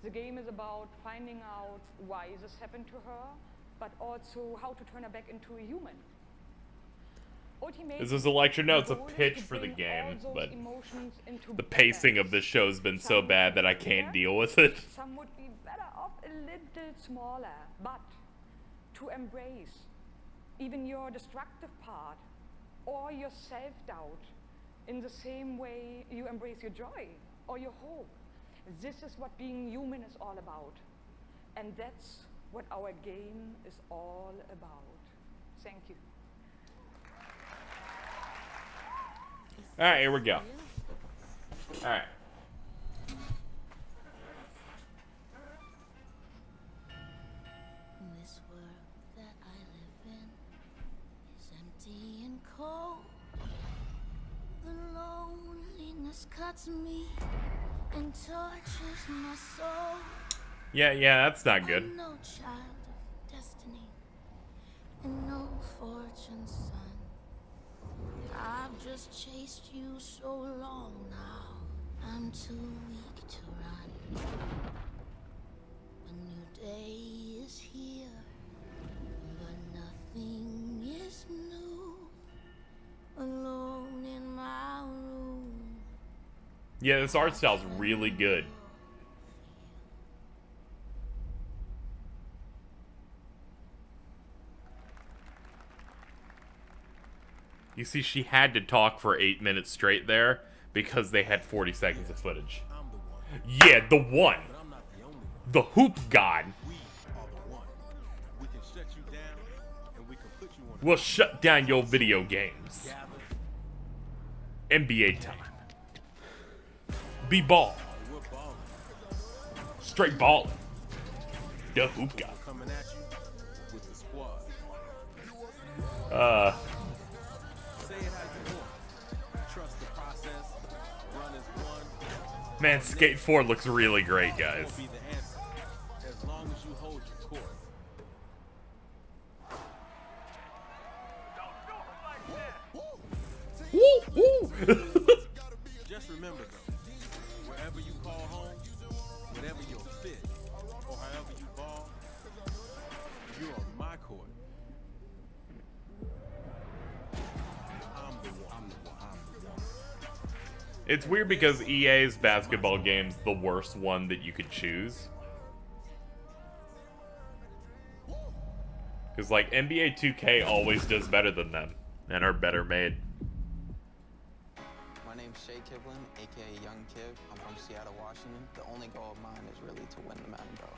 The game is about finding out why this happened to her, but also how to turn her back into a human. This is a lecture, no, it's a pitch for the game, but the pacing of this show has been so bad that I can't deal with it. Some would be better off a little smaller, but to embrace even your destructive part or your self-doubt in the same way you embrace your joy or your hope. This is what being human is all about. And that's what our game is all about. Thank you. Alright, here we go. Alright. This world that I live in is empty and cold. The loneliness cuts me and tortures my soul. Yeah, that's not good. I'm no child of destiny and no fortune son. I've just chased you so long now, I'm too weak to run. A new day is here, but nothing is new. Alone in my room. Yeah, this art style's really good. You see, she had to talk for 8 minutes straight there because they had 40 seconds of footage. Yeah, the one. The hoop god. Will shut down your video games. NBA time. Be ball. Straight ball. The hoop god. Man, Skate 4 looks really great, guys. Just remember though, wherever you call home, whatever your fit, or however you ball, you're on my court. I'm the one. It's weird because EA's basketball game's the worst one that you could choose. Because, like, NBA 2K always does better than them and are better made. My name's Shea Kivlin, aka Young Kiv. I'm from Seattle, Washington. The only goal of mine is really to win the Madden belt.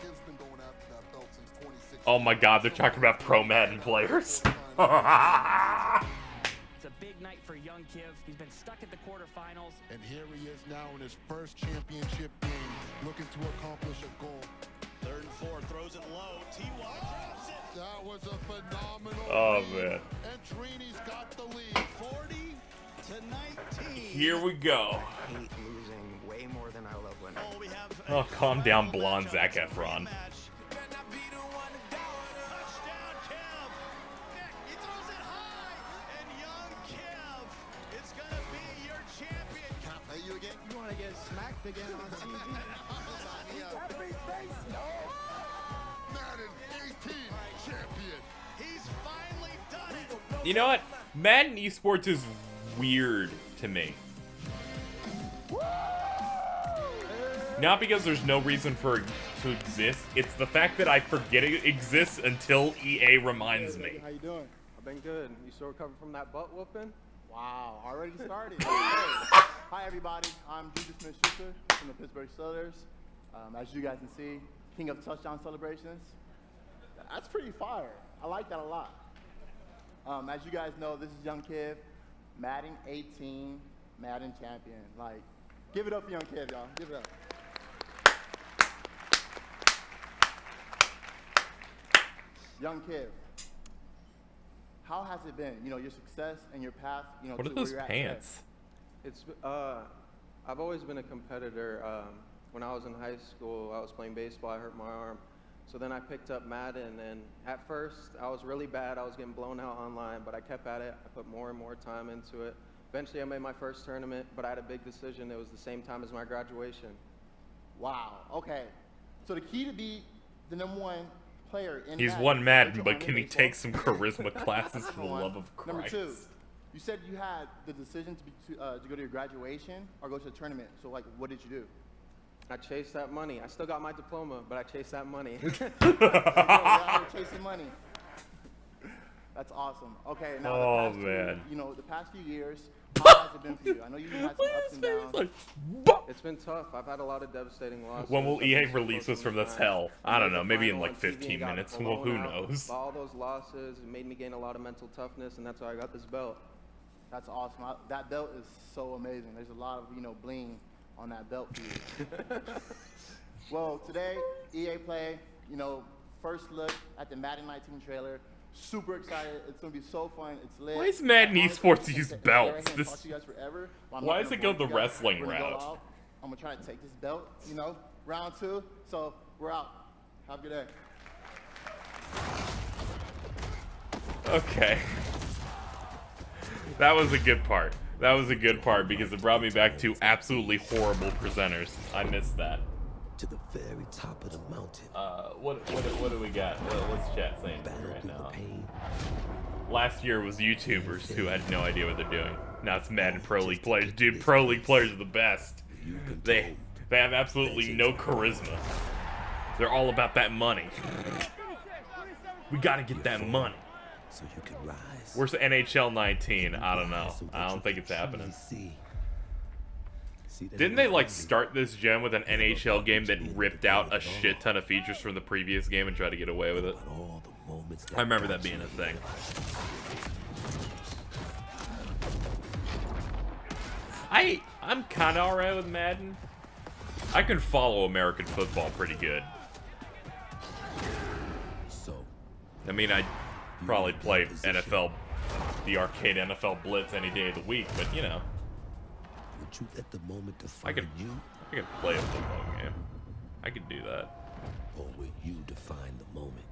Kiv's been going after that belt since 2016. Oh my god, they're talking about pro Madden players. It's a big night for young Kiv. He's been stuck at the quarterfinals. And here he is now in his first championship game, looking to accomplish a goal. 3rd and 4, throws it low. T.Y. drops it. That was a phenomenal man. And Trini's got the lead. 40 to 19. Here we go. I hate losing way more than I love winning. Oh, we have Oh, calm down, blonde Zac Efron. You want to get smacked again on TV? Madden 18 champion. He's finally done it. You know what? Madden Esports is weird to me. Not because there's no reason for it to exist, it's the fact that I forget it exists until EA reminds me. How you doing? I've been good. You still recovering from that butt whooping? Wow, already started. Hi everybody, I'm Juju Smith-Schuster from the Pittsburgh Steelers. As you guys can see, king of touchdown celebrations. That's pretty fire. I like that a lot. As you guys know, this is Young Kiv, Madden 18, Madden champion. Like, give it up for Young Kiv, y'all. Give it up. Young Kiv, how has it been? You know, your success and your path, you know, What to are where those you're at pants? It's I've always been a competitor. When I was in high school, I was playing baseball. I hurt my arm, so then I picked up Madden. And at first, I was really bad. I was getting blown out online, but I kept at it. I put more and more time into it. Eventually, I made my first tournament, but I had a big decision. It was the same time as my graduation. Wow. Okay. So the key to be the #1 player in He's Madden, won Madden, which but one can he is take well? some charisma classes for the Number love one. of Number Christ? 2, you said you had the decision to go to your graduation or go to the tournament. So, like, what did you do? I chased that money. I still got my diploma, but I chased that money. You're out here chasing money. That's awesome. Okay, now Oh, the past man. the past few years, how has it been for you? I know you had some ups and downs. It's been tough. I've had a lot of devastating losses. When will I've EA been so release close us from to this my hell? I made don't the know, maybe in final like on TV and 15 got minutes. Well, blown who out. knows? All those losses made me gain a lot of mental toughness, and that's why I got this belt. That's awesome. That belt is so amazing. There's a lot of bling on that belt for you. Well, today EA Play, first look at the Madden 19 trailer. Super excited. It's gonna be so fun. It's lit. Why is Madden Honestly, Esports I can use sit belts? here and talk to you guys forever, but I'm Why not does gonna it go bore the you guys. wrestling We're gonna go route? out. I'm gonna try to take this belt, you know, round 2. So we're out. Have a good day. Okay. That was a good part. That was a good part because it brought me back to absolutely horrible presenters. I missed that. To the very top of the mountain. What do we got? What's chat saying right now? Last year was YouTubers who had no idea what they're doing. Now it's Madden Pro League players. Dude, Pro League players are the best. They have absolutely no charisma. They're all about that money. We gotta get that money. So you can rise. Where's the NHL 19? I don't know. I don't think it's happening. Didn't they like start this gen with an NHL game that ripped out a shit ton of features from the previous game and tried to get away with it? I remember that being a thing. I'm kind of alright with Madden. I can follow American football pretty good. I mean, I'd probably play NFL, the arcade NFL Blitz any day of the week, but you know. Would you let the moment define I could play a football game. I could do that. Or will you define the moment?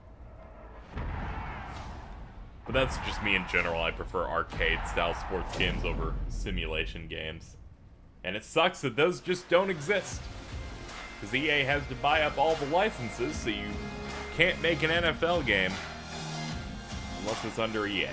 But that's just me in general. I prefer arcade-style sports games over simulation games. And it sucks that those just don't exist. Because EA has to buy up all the licenses, so you can't make an NFL game unless it's under EA.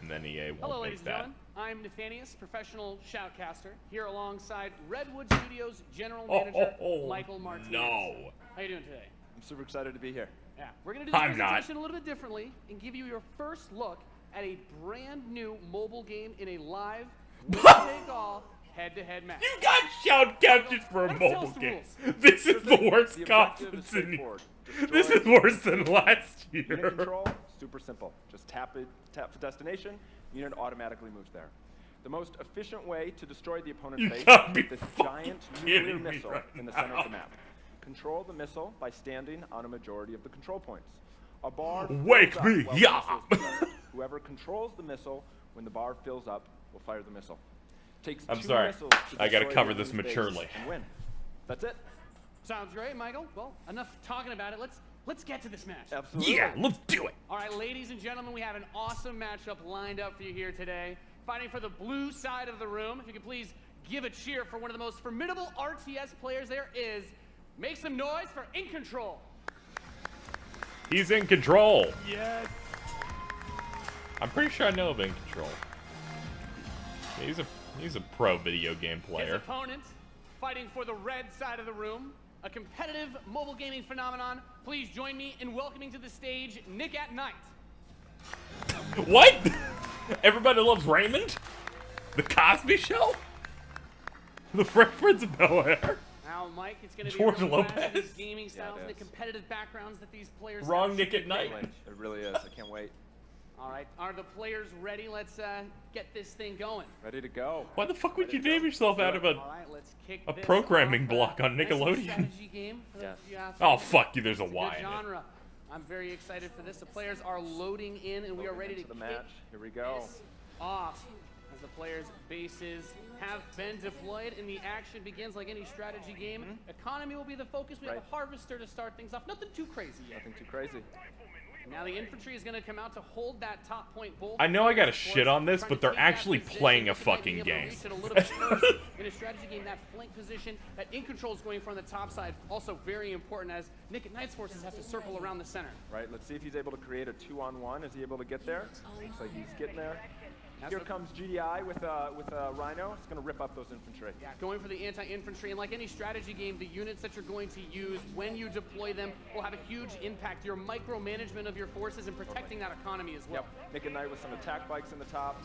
And then EA won't Hello, make ladies and that. gentlemen. I'm Nathanius, professional shoutcaster, here alongside Redwood Studios General Manager Michael Martinez. No. How you doing today? I'm super excited to be here. Yeah, we're going to do the I'm not. presentation a little bit differently and give you your first look at a brand new mobile game in a live, winner-take-all, head-to-head match. You got shout captured for a mobile game. This is the worst conference in here. This is worse than last Unit year. control, super simple. Just tap the destination, unit automatically moves there. The most efficient way to destroy the opponent's You base gotta be is this fucking giant nuclear kidding me missile right in the center of the now. map. Control the missile by standing on a majority of the control points. A bar Wake fills up me, while the yeah. missile is present. Whoever controls the missile when the bar fills up will fire the missile. Takes I'm 2 sorry. missiles to I gotta destroy cover the this enemy's base maturely. and win. That's it. Sounds great, Michael. Well, enough talking about it. Let's get to this match. Absolutely. Yeah, let's do it. All right, ladies and gentlemen, we have an awesome matchup lined up for you here today. Fighting for the blue side of the room. If you could please give a cheer for one of the most formidable RTS players there is. Make some noise for In Control. He's in control. Yes. I'm pretty sure I know of In Control. He's a pro video game His player. opponent, fighting for the red side of the room, a competitive mobile gaming phenomenon. Please join me in welcoming to the stage Nick at Night. What? Everybody loves Raymond? The Cosby Show? The Fresh Prince of Bel-Air? Now, Mike, it's going to be George a real clash of Lopez? these gaming styles and the competitive backgrounds that these players Wrong have. Nick at Night. It really is. I can't wait. All right, are the players ready? Let's get this thing going. Ready to go. Why the fuck would you name yourself out of All right, let's kick a this programming off. block on Nice Nickelodeon? strategy game for Yes. the athletes. Oh, fuck you, there's a It's Y good in it. genre. I'm very excited for this. The players are loading in, and we are ready to into the kick match. Here we go. this off. As the players' bases have been deployed and the action begins like any strategy game. Economy will be the focus. We have a harvester to start things off. Nothing too crazy yet. Nothing too crazy. Now the infantry is going to come out to hold that top point. Both I know I gotta players, of shit course, on this, trying but to they're take that actually position, playing a but they might be fucking able to game. reach it a little bit first. In a strategy game, that flank position that In Control is going for on the top side, also very important as Nick at Night's forces have to circle around the center. Right, let's see if he's able to create a 2-on-1. Is he able to get there? Looks like he's getting there. Here comes GDI with a Rhino. It's going to rip up those infantry. Yeah, going for the anti-infantry, and like any strategy game, the units that you're going to use when you deploy them will have a huge impact. Your micromanagement of your forces and protecting that economy as well. Yep, Nick and Knight with some attack bikes in the top.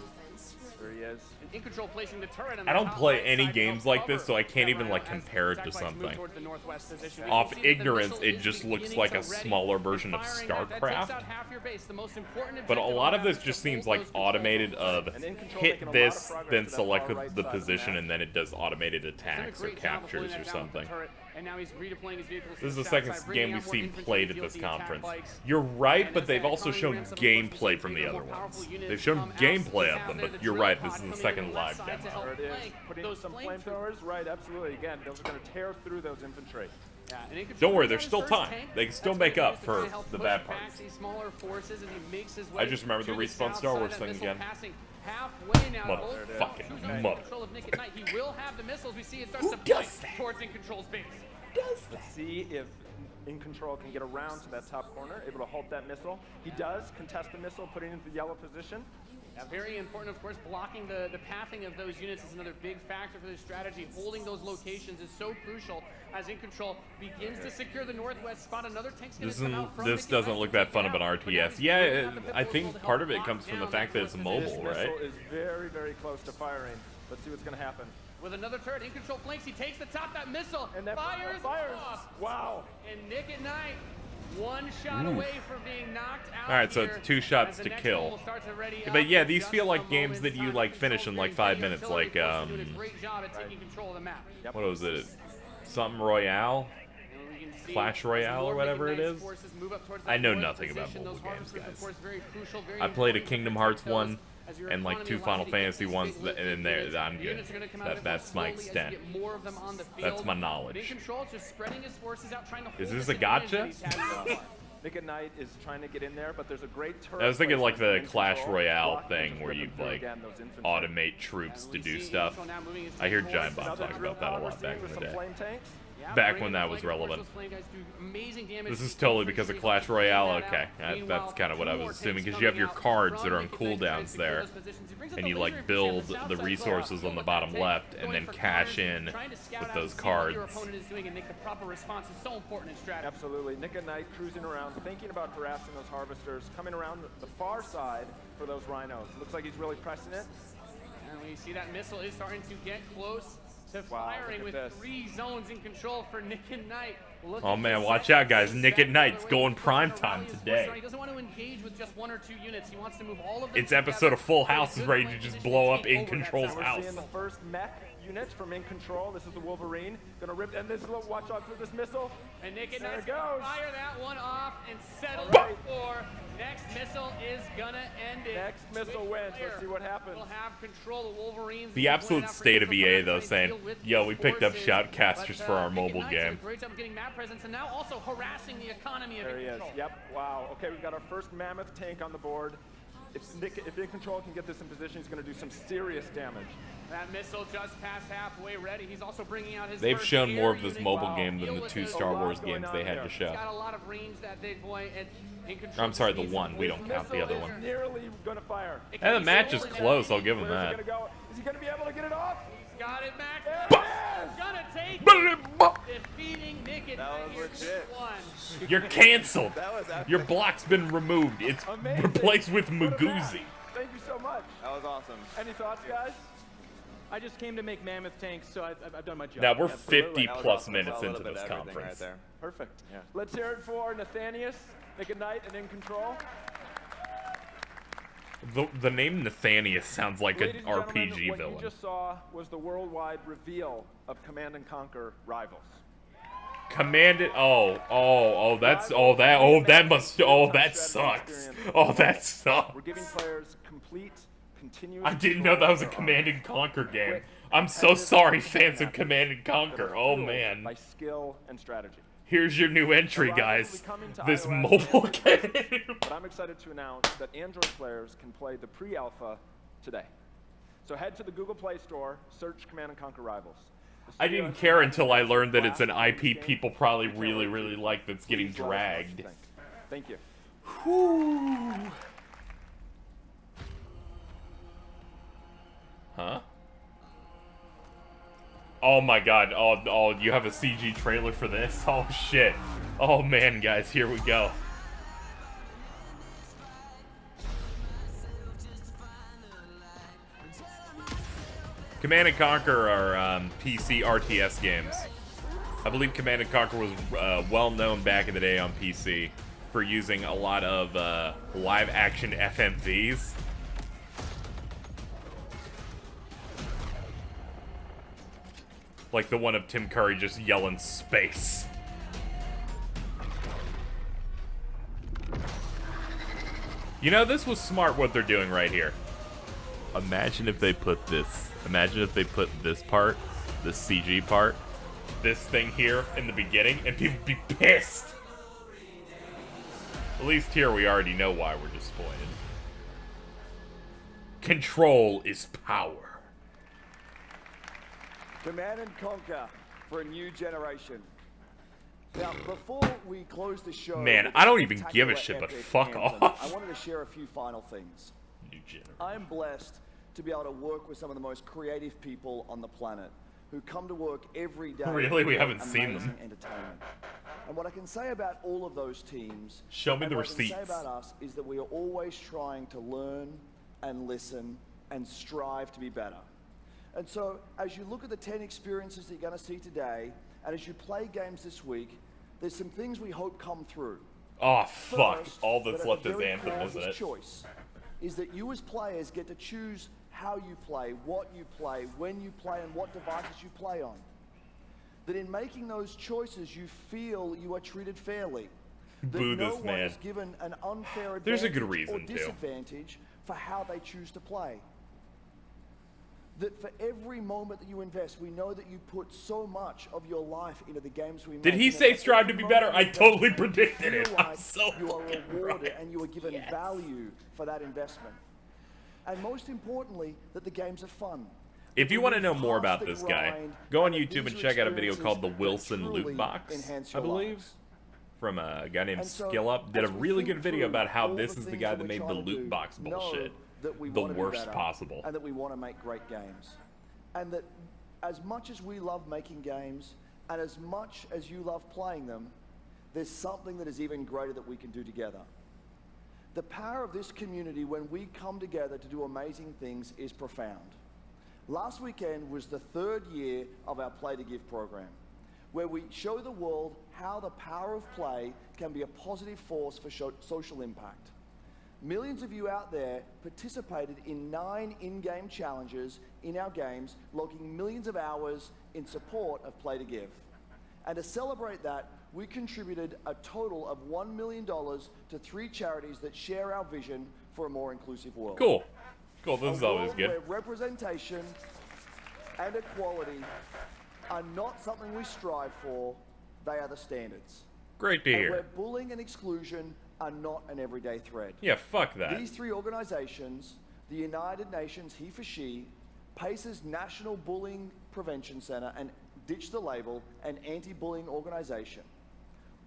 There he is. And In Control placing the turret on I the don't top play right any side to games help like this, cover so I can't that even Rhino like as compare it attack to bikes move something. towards the northwest position. We Off can see that the ignorance, missile it is just looks beginning like to a ready smaller and version of firing out. That takes StarCraft. out half your base. The most important But a objective lot on of this that just is to seems hold like those control automated points. of And In Control hit making a lot of this, progress then to that select far right the side of the position, map. and then it does automated attacks or Doing a great job of holding captures or that down with the something. turret. and now he's redeploying his vehicles. This is the second game we've seen played at this conference. You're right, but they've also shown gameplay from the other ones. They've shown gameplay of them, but you're right, this is the second live demo. There it is. Putting some flamethrowers, right, absolutely. Again, those are going to tear through those infantry. Don't worry, there's still time. They can still make up for the bad parts. I just remember the respawn Star Wars thing again. Motherfucking mother. He will have the missiles. We see it starts to point towards In Control's base. Let's see if In Control can get around to that top corner, able to halt that missile. He does contest the missile, putting it into the yellow position. Yeah, very important, of course. Blocking the pathing of those units is another big factor for this strategy. Holding those locations is so crucial as In Control begins to secure the northwest spot. Another tank's going to come out from This doesn't look that fun of an RTS. Yeah, I think part of it comes from the fact that it's mobile, right? This missile is very, very close to firing. Let's see what's going to happen. With another turret, In Control flanks. He takes the top. That missile and that fires. Off. Wow. And Nick at Night, one shot away from being knocked out. All right, so it's 2 shots to kill. But yeah, these feel like games that you like finish in like 5 minutes. Like what was it? Something Royale, Clash Royale, or whatever it is. I know nothing about mobile games, guys. I played a Kingdom Hearts 1 and like 2 Final Fantasy ones, and there I'm good. That's my extent. That's my knowledge. Is this a gotcha? Nick at Night is trying to get in there, but there's a great turret. I was thinking like the Clash Royale thing where you like automate troops to do stuff. I hear Giant Bomb talk about that a lot back in the day. Back when that was relevant. This is totally because of Clash Royale. Okay, that's kind of what I was assuming, because you have your cards that are on cooldowns there, and you like build the resources on the bottom left and then cash in with those cards. Absolutely. Nick at Night cruising around, thinking about harassing those harvesters, coming around the far side for those rhinos. Looks like he's really pressing it. And we see that missile is starting to get close to firing with 3 zones In Control for Nick at Night. Oh man, watch out, guys. Nick at Night's going prime time today. He doesn't want to engage with just 1 or 2 units. He wants to move all of them. Its episode of Full House is ready to just blow up In Control's house. We're seeing the first mech units from In Control. This is the Wolverine. Gonna rip, and this little watch out for this missile. And Nick at Night's gonna fire that one off and settle for next missile is gonna end it. Next missile wins. Let's see what happens. We'll have control of Wolverines. The absolute state of EA though, saying, "Yo, we picked up shoutcasters for our mobile game." Great job getting map presence and now also harassing the economy of there he is. Yep. Wow. Okay, we've got our first mammoth tank on the board. If In Control can get this in position, he's going to do some serious damage. That missile just past halfway ready. He's also bringing out his. They've shown more of this mobile game than the 2 Star Wars games they had to show. He's got a lot of range, that big boy. And In Control, I'm sorry, the 1. We don't count the other one. Nearly going to fire. And the match is close. I'll give him that. Is he going to be able to get it off? Got it, Max. Gonna take it. Defeating Nick at Night here 2-1. You're canceled. Your block's been removed. It's replaced with Muguzi. Thank you so much. That was awesome. Any thoughts, guys? I just came to make mammoth tanks, so I've done my job. Now we're 50 plus minutes into this conference. Right Perfect. Yeah. Let's hear it for Nathanius, Nick at Night, and In Control. The name Nathanius sounds like an RPG what villain. What you just saw was the worldwide reveal of Command & Conquer Rivals. That sucks. Oh, that sucks. We're giving players complete, continuous. I didn't know that was a Command & Conquer game. I'm so sorry, fans of Command & Conquer. Oh man. By skill and strategy. Here's your new entry, guys. This mobile game. But I'm excited to announce that Android players can play the pre-alpha today. So head to the Google Play Store, search Command & Conquer Rivals. I didn't care until I learned that it's an IP people probably really, really like that's getting dragged. Thank you. Whew. Huh? Oh my god. Oh, you have a CG trailer for this? Oh shit. Oh man, guys, here we go. Command & Conquer are PC RTS games. I believe Command & Conquer was well known back in the day on PC for using a lot of live action FMVs. Like the one of Tim Curry just yelling space. You know, this was smart what they're doing right here. Imagine if they put this. Imagine if they put this part, this CG part, this thing here in the beginning, and people would be pissed. At least here we already know why we're disappointed. Control is power. Command and conquer for a new generation. Now, before we close the show, Man, I don't even give a shit, but fuck off. I wanted to share a few final things. I'm blessed to be able to work with some of the most creative people on the planet who come to work every day. Really? We to haven't create seen them. amazing entertainment. And what I can say about all of those teams, Show me and the what I can receipts. say about us, is that we are always trying to learn and listen and strive to be better. And so, as you look at the 10 experiences that you're going to see today, and as you play games this week, there's some things we hope come through. Oh, fuck. First, All that's that at left the is very Anthem, core of isn't this it? choice is that you as players get to choose how you play, what you play, when you play, and what devices you play on. That in making those choices, you feel you are treated fairly. That Boo no this one man. is given an unfair advantage There's a good reason, or too. disadvantage for how they choose to play. That for every moment that you invest, we know that you put so much of your life into the games we make. Did he and say that strive to every be better? moment I you invest, totally you predicted it. feel I'm like so you are fucking rewarded right. and you are given value for that investment. And most importantly, that the games are fun. If you want to know more Past about the this guy, grind, go on and that YouTube and these are check out a video called The experiences that Wilson truly Loot Box, enhance I your believe, lives. from a guy named And so, SkillUp. Did a as we really think good video through about how all this the is the things guy that that we're made the trying to loot do, box know bullshit that we the wanna do worst better, possible. and that we want to make great games. And that as much as we love making games, and as much as you love playing them, there's something that is even greater that we can do together. The power of this community when we come together to do amazing things is profound. Last weekend was the 3rd year of our Play to Give program, where we show the world how the power of play can be a positive force for social impact. Millions of you out there participated in 9 in-game challenges in our games, logging millions of hours in support of Play to Give. And to celebrate that, we contributed a total of $1 million to 3 charities that share our vision for a more inclusive world. Cool. Cool, this is A always world good. where representation and equality are not something we strive for, they are the standards. Great to And hear. where bullying and exclusion are not an everyday threat. Yeah, fuck that. These 3 organizations, the United Nations He for She, PACE's National Bullying Prevention Center, and Ditch the Label, an anti-bullying organization,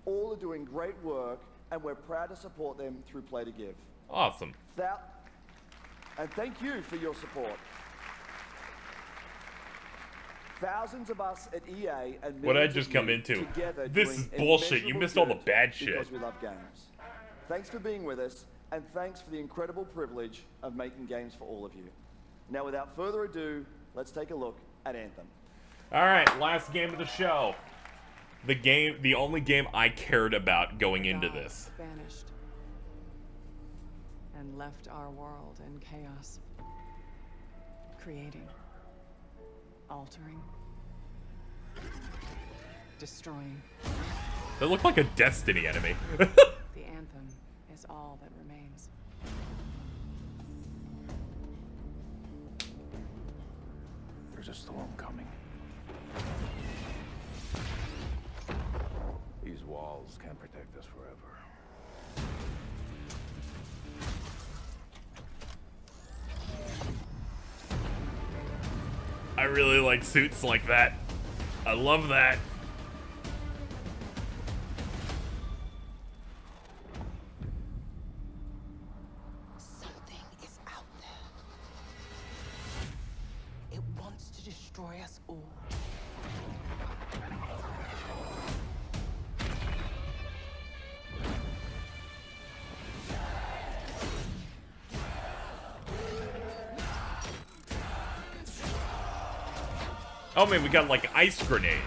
all are doing great work, and we're proud to support them through Play to Give. Awesome. And thank you for your support. Thousands of us at EA and What I millions just of come you into. together This doing is bullshit. You immeasurable missed all the good bad shit. because we love games. Thanks for being with us, and thanks for the incredible privilege of making games for all of you. Now, without further ado, let's take a look at Anthem. All right, last game of the show. The only game I cared about going into this. Vanished and left our world in chaos, creating, altering, destroying. They look like a Destiny enemy. The anthem is all that remains. There's a storm coming. These walls can't protect us forever. I really like suits like that. I love that. Something is out there. It wants to destroy us all. Oh man, we got like ice grenades.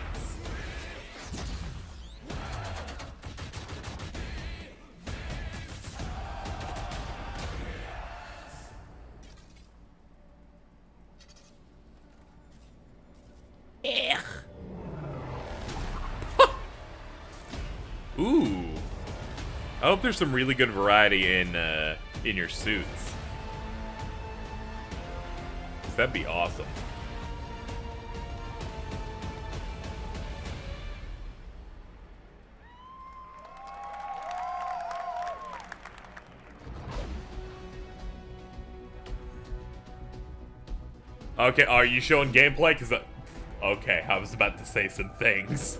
Ugh. Ooh. I hope there's some really good variety in your suits. 'Cause that'd be awesome. Okay, are you showing gameplay? Cause okay, I was about to say some things.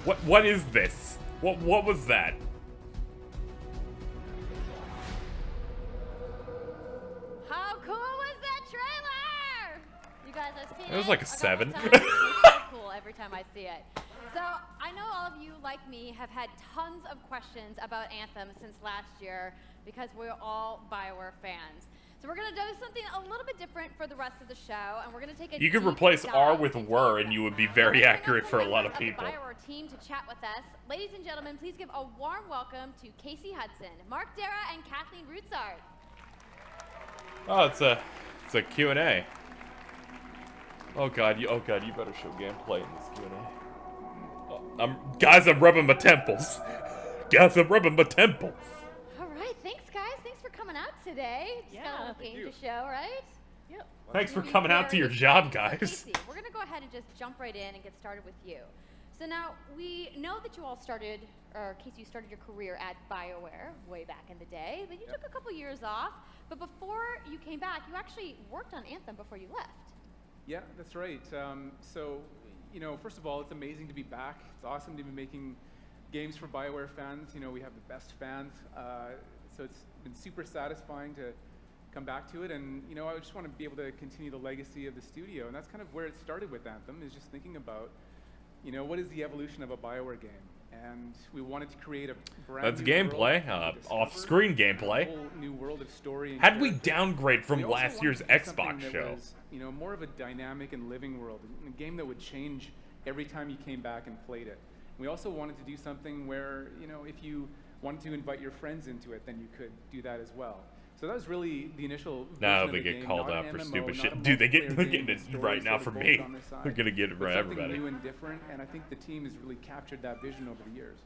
What is this? What was that? How cool was that trailer? You guys have seen it. It was like a 7. It's so cool every time I see it. So I know all of you, like me, have had tons of questions about Anthem since last year because we're all BioWare fans. So we're gonna do something a little bit different for the rest of the show, and we're gonna take a You could deep replace dive R with into were, and you would be very accurate for a lot of the people. BioWare team to chat with us. Ladies and gentlemen, please give a warm welcome to Casey Hudson, Mark Dara, and Kathleen Rutzart. Oh, it's a Q&A. Oh god, you better show gameplay in this Q&A. Guys, I'm rubbing my temples. Guys, I'm rubbing my temples. All right, thanks guys. Thanks for coming out today. Just got a little game to show, right? Yep. Thanks for coming out to your job, guys. Casey, we're gonna go ahead and just jump right in and get started with you. So now we know that you all started, or Casey, you started your career at BioWare way back in the day, but you took a couple years off. But before you came back, you actually worked on Anthem before you left. Yeah, that's right. So, you know, first of all, it's amazing to be back. It's awesome to be making games for BioWare fans. You know, we have the best fans. So it's been super satisfying to come back to it. And, you know, I just want to be able to continue the legacy of the studio. And that's kind of where it started with Anthem, is just thinking about, you know, what is the evolution of a BioWare game? And we wanted to create a brand That's new gameplay, world off-screen gameplay. a whole new world of story and How did we character. downgrade from We also last year's wanted to do something Xbox that show? was, you know, more of a dynamic and living world, a game that would change every time you came back and played it. We also wanted to do something where, you know, if you wanted to invite your friends into it, then you could do that as well. So that was really the initial Now vision they of the get game, called not out an for MMO, stupid not shit. a Dude, they're multiplayer getting game it with stories right now that for are me. bolted on the side, They're gonna get it for but something everybody. new and different, and I think the team has really captured that vision over the years.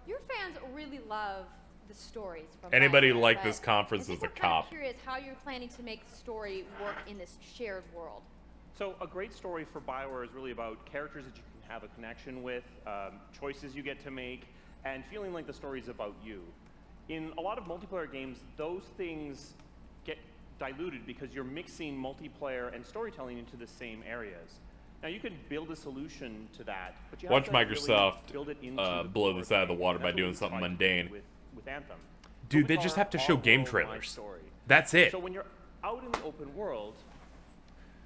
Your fans really love the stories from Anybody BioWare, like but this conference I is think a we're kinda cop. Curious how you're planning to make the story work in this shared world. So a great story for BioWare is really about characters that you can have a connection with, choices you get to make, and feeling like the story is about you. In a lot of multiplayer games, those things get diluted because you're mixing multiplayer and storytelling into the same areas. Now you can build a solution to that, but you Watch have to really Microsoft build it into blow this out of the water by That's what doing we something tried to do mundane. with Anthem. Dude, So they with just our have to show game Our World, My trailers. Story. That's it. So when you're out in the open world,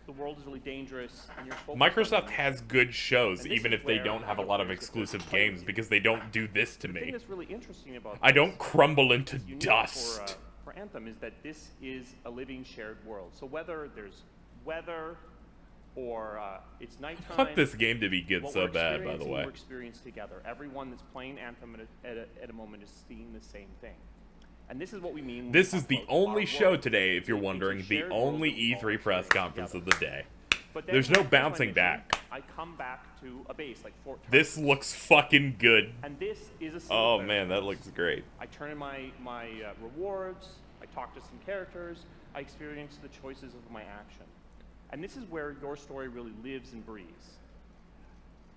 the world is really dangerous, and you're focused Microsoft on has good shows, And this even is if they where don't have a the lot of players get to exclusive play games, because they don't do this to The thing me. that's really interesting about I this, don't crumble into that's unique dust. For Anthem is that this is a living shared world. So whether there's weather or it's nighttime, I want this game to be good what so we're bad, by the experiencing, way. We're experiencing together. Everyone that's playing Anthem at a moment is seeing the same thing. And this is what we mean. when This we is talk the about our only show world. today, if you're It's a wondering, the shared world only that we all E3 press experience conference of together. the day. But then There's when no I finish my bouncing mission, back. I come back to a base like Fort Target. This looks fucking good. And this is a single Oh player man, that base. looks great. I turn in my rewards, I talk to some characters, I experience the choices of my action. And this is where your story really lives and breathes.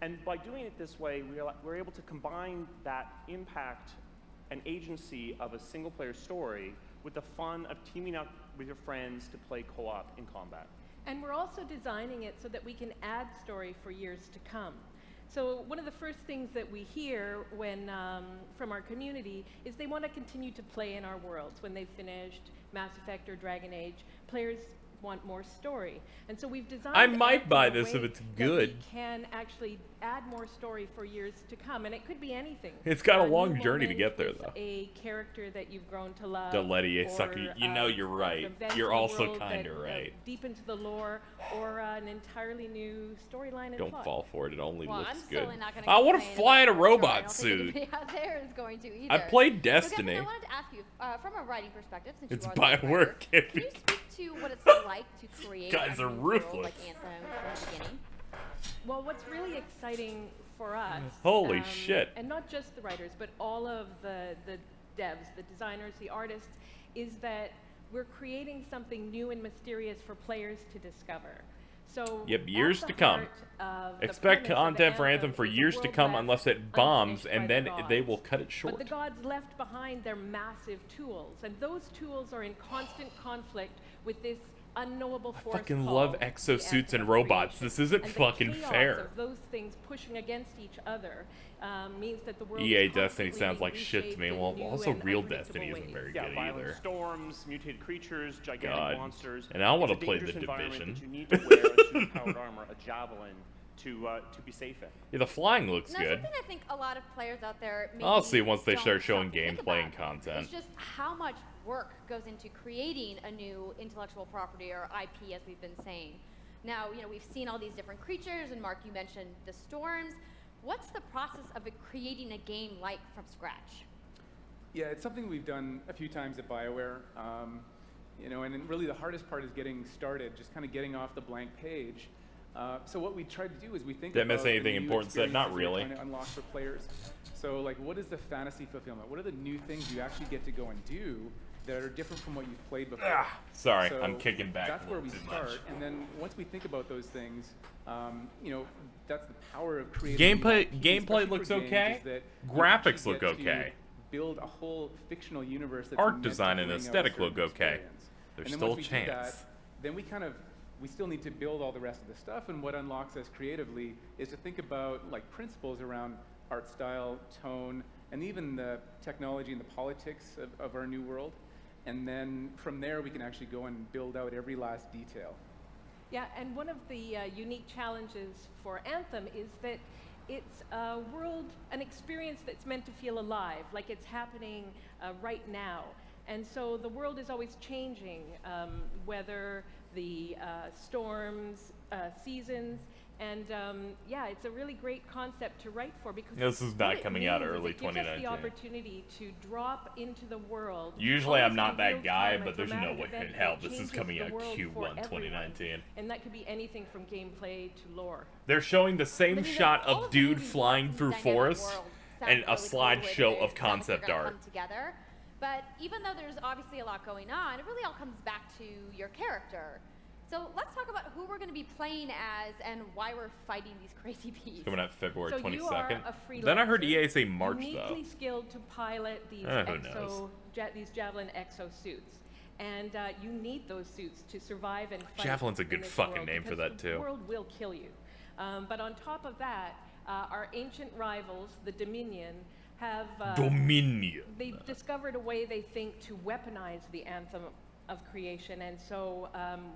And by doing it this way, we're able to combine that impact and agency of a single player story with the fun of teaming up with your friends to play co-op in combat. And we're also designing it so that we can add story for years to come. So one of the first things that we hear when from our community is they want to continue to play in our worlds. When they've finished Mass Effect or Dragon Age, players want more story. And so we've designed I might Anthem buy in a this if way it's that good. we can actually add more story for years to come, and it could be anything. It's got a New long journey to moment get there, with though. A character that you've grown to love. Letty, you or, sucker. You know you're right. event You're in the also world kind of that, right. Deep into the lore, or an entirely new storyline and Don't plot. fall for it. It only Well, looks I'm good. certainly not gonna I want to complain fly in a about the story. I robot don't think suit. anybody out there is going to either. I played So, Destiny. Kevin, I wanted to ask you, from a writing perspective, since It's you are the BioWare, writer, can't can be. you speak to what it's like to create Guys a are new world ruthless. like Anthem from the beginning? Well, what's really exciting for us. Holy shit. And not just the writers, but all of the devs, the designers, the artists, is that we're creating something new and mysterious for players to discover. So yep, years to come. Expect content for Anthem for years to come unless it bombs, and then they will cut it short. But the gods left behind their massive tools, and those tools are in constant conflict with this unknowable force. I fucking love exosuits and robots. This isn't fucking fair. Of those things pushing against each other means that the world EA Destiny sounds like shit to me. Well, also real Destiny isn't very good violent either. storms, mutated creatures, gigantic monsters. And I want to It's a play the dangerous environment Division. that you need to wear a suit-powered armor, a javelin, to be safe in. Yeah, the flying looks Now, good. something I think a lot of players out there maybe I'll see once they don't start showing stop to think gameplay and about content. is just how much work goes into creating a new intellectual property or IP, as we've been saying. Now, you know, we've seen all these different creatures, and Mark, you mentioned the storms. What's the process of creating a game like from scratch? Yeah, it's something we've done a few times at BioWare. You know, and then really the hardest part is getting started, just kind of getting off the blank page. So what we tried to do is we think Did I about miss anything the new important said? Not experiences really. we're trying to unlock for players. So like, what is the fantasy fulfillment? What are the new things you actually get to go and do that are different from what you've played before? Sorry, So I'm kicking back That's a where little we too start, much. and then once we think about those things, you know, that's the power of creating. Gameplay looks okay. Graphics look okay. Build a whole fictional universe. That's Art meant to design and bring out a aesthetic certain look okay. experience. There's And then still a once we do chance. that, then we still need to build all the rest of the stuff, and what unlocks us creatively is to think about like principles around art style, tone, and even the technology and the politics of our new world. And then from there, we can actually go and build out every last detail. Yeah, and one of the unique challenges for Anthem is that it's a world, an experience that's meant to feel alive, like it's happening right now. And so the world is always changing, whether the storms, seasons, and yeah, it's a really great concept to write for because This is what not it coming out means is early it gives us 2019. the opportunity to drop into the world. Usually I'm almost not in that real guy, time, a but there's no dramatic way in event hell that this is changes coming the out world Q1 for everyone. 2019. And that could be anything from gameplay to lore. They're showing the same But even shot all of the dude movies flying in through Dynamic forests World and sound a really cool the way slideshow that of it sounds like concept they're gonna art. come together. But even though there's obviously a lot going on, it really all comes back to your character. So let's talk about who we're going to be playing as and why we're fighting these crazy beasts. Coming out February So 22nd. you are a freelancer, Then I heard EA say March though. uniquely skilled to pilot these who knows? these Javelin exosuits. And you need those suits to survive and fight. Javelin's a good in this fucking world name for because that, the too. world will kill you. But on top of that, our ancient rivals, the Dominion, have Dominion. they've discovered a way they think to weaponize the anthem of creation, and so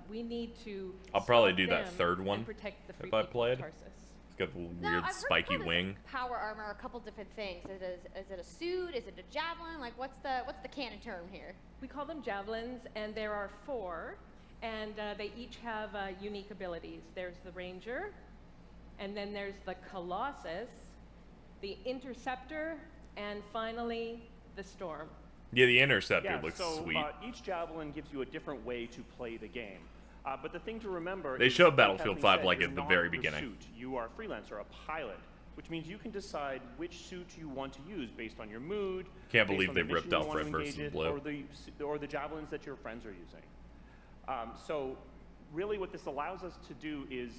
we need to. I'll probably stop do that them third and one protect the free if I people of played. Tarsus. It's got the Now, weird I've heard spiky about this wing. power armor, a couple different things. Is it a suit? Is it a javelin? Like, what's the canon term here? We call them javelins, and there are 4, and they each have unique abilities. There's the Ranger, and then there's the Colossus, the Interceptor, and finally the Storm. Yeah, the Interceptor Yeah, looks so, sweet. Each javelin gives you a different way to play the game. But the thing to remember They is, showed like Battlefield Kathleen 5 said, like you're at the not very the beginning. suit. You are a freelancer, a pilot, which means you can decide which suit you want to use based on your mood. Can't based believe on they the mission ripped you off want to Red versus engage in, Blue. or the javelins that your friends are using. So really what this allows us to do is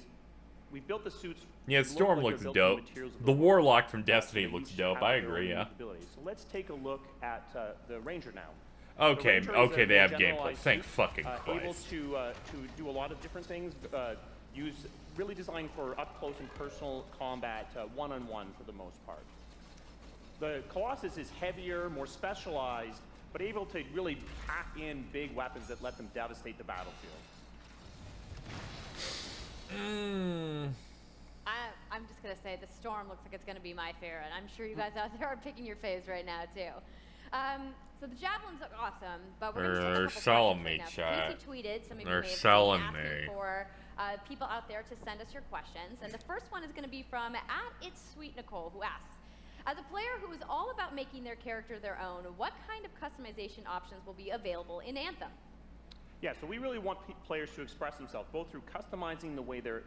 we built the suits. Yeah, to look Storm like they're looks built dope. from materials of The world. Warlock from Destiny They looks each dope. have I their agree, own yeah. abilities. So let's take a look at the Ranger now. Okay, The Ranger is okay, a they more have gameplay. generalized Thank suit, fucking able Christ. to do a lot of different things. Really designed for up close and personal combat, one-on-one for the most part. The Colossus is heavier, more specialized, but able to really pack in big weapons that let them devastate the battlefield. I'm just gonna say the Storm looks like it's gonna be my favorite. I'm sure you guys out there are picking your faves right now too. So the javelins look awesome, but we're gonna They're take a couple selling questions me, right now. chat. Casey tweeted, some of you They're may have selling seen, asking me. for people out there to send us your questions, and the first one is gonna be from @It'sSweetNicole, who asks, as a player who is all about making their character their own, what kind of customization options will be available in Anthem? Yeah, so we really want players to express themselves, both through customizing the way their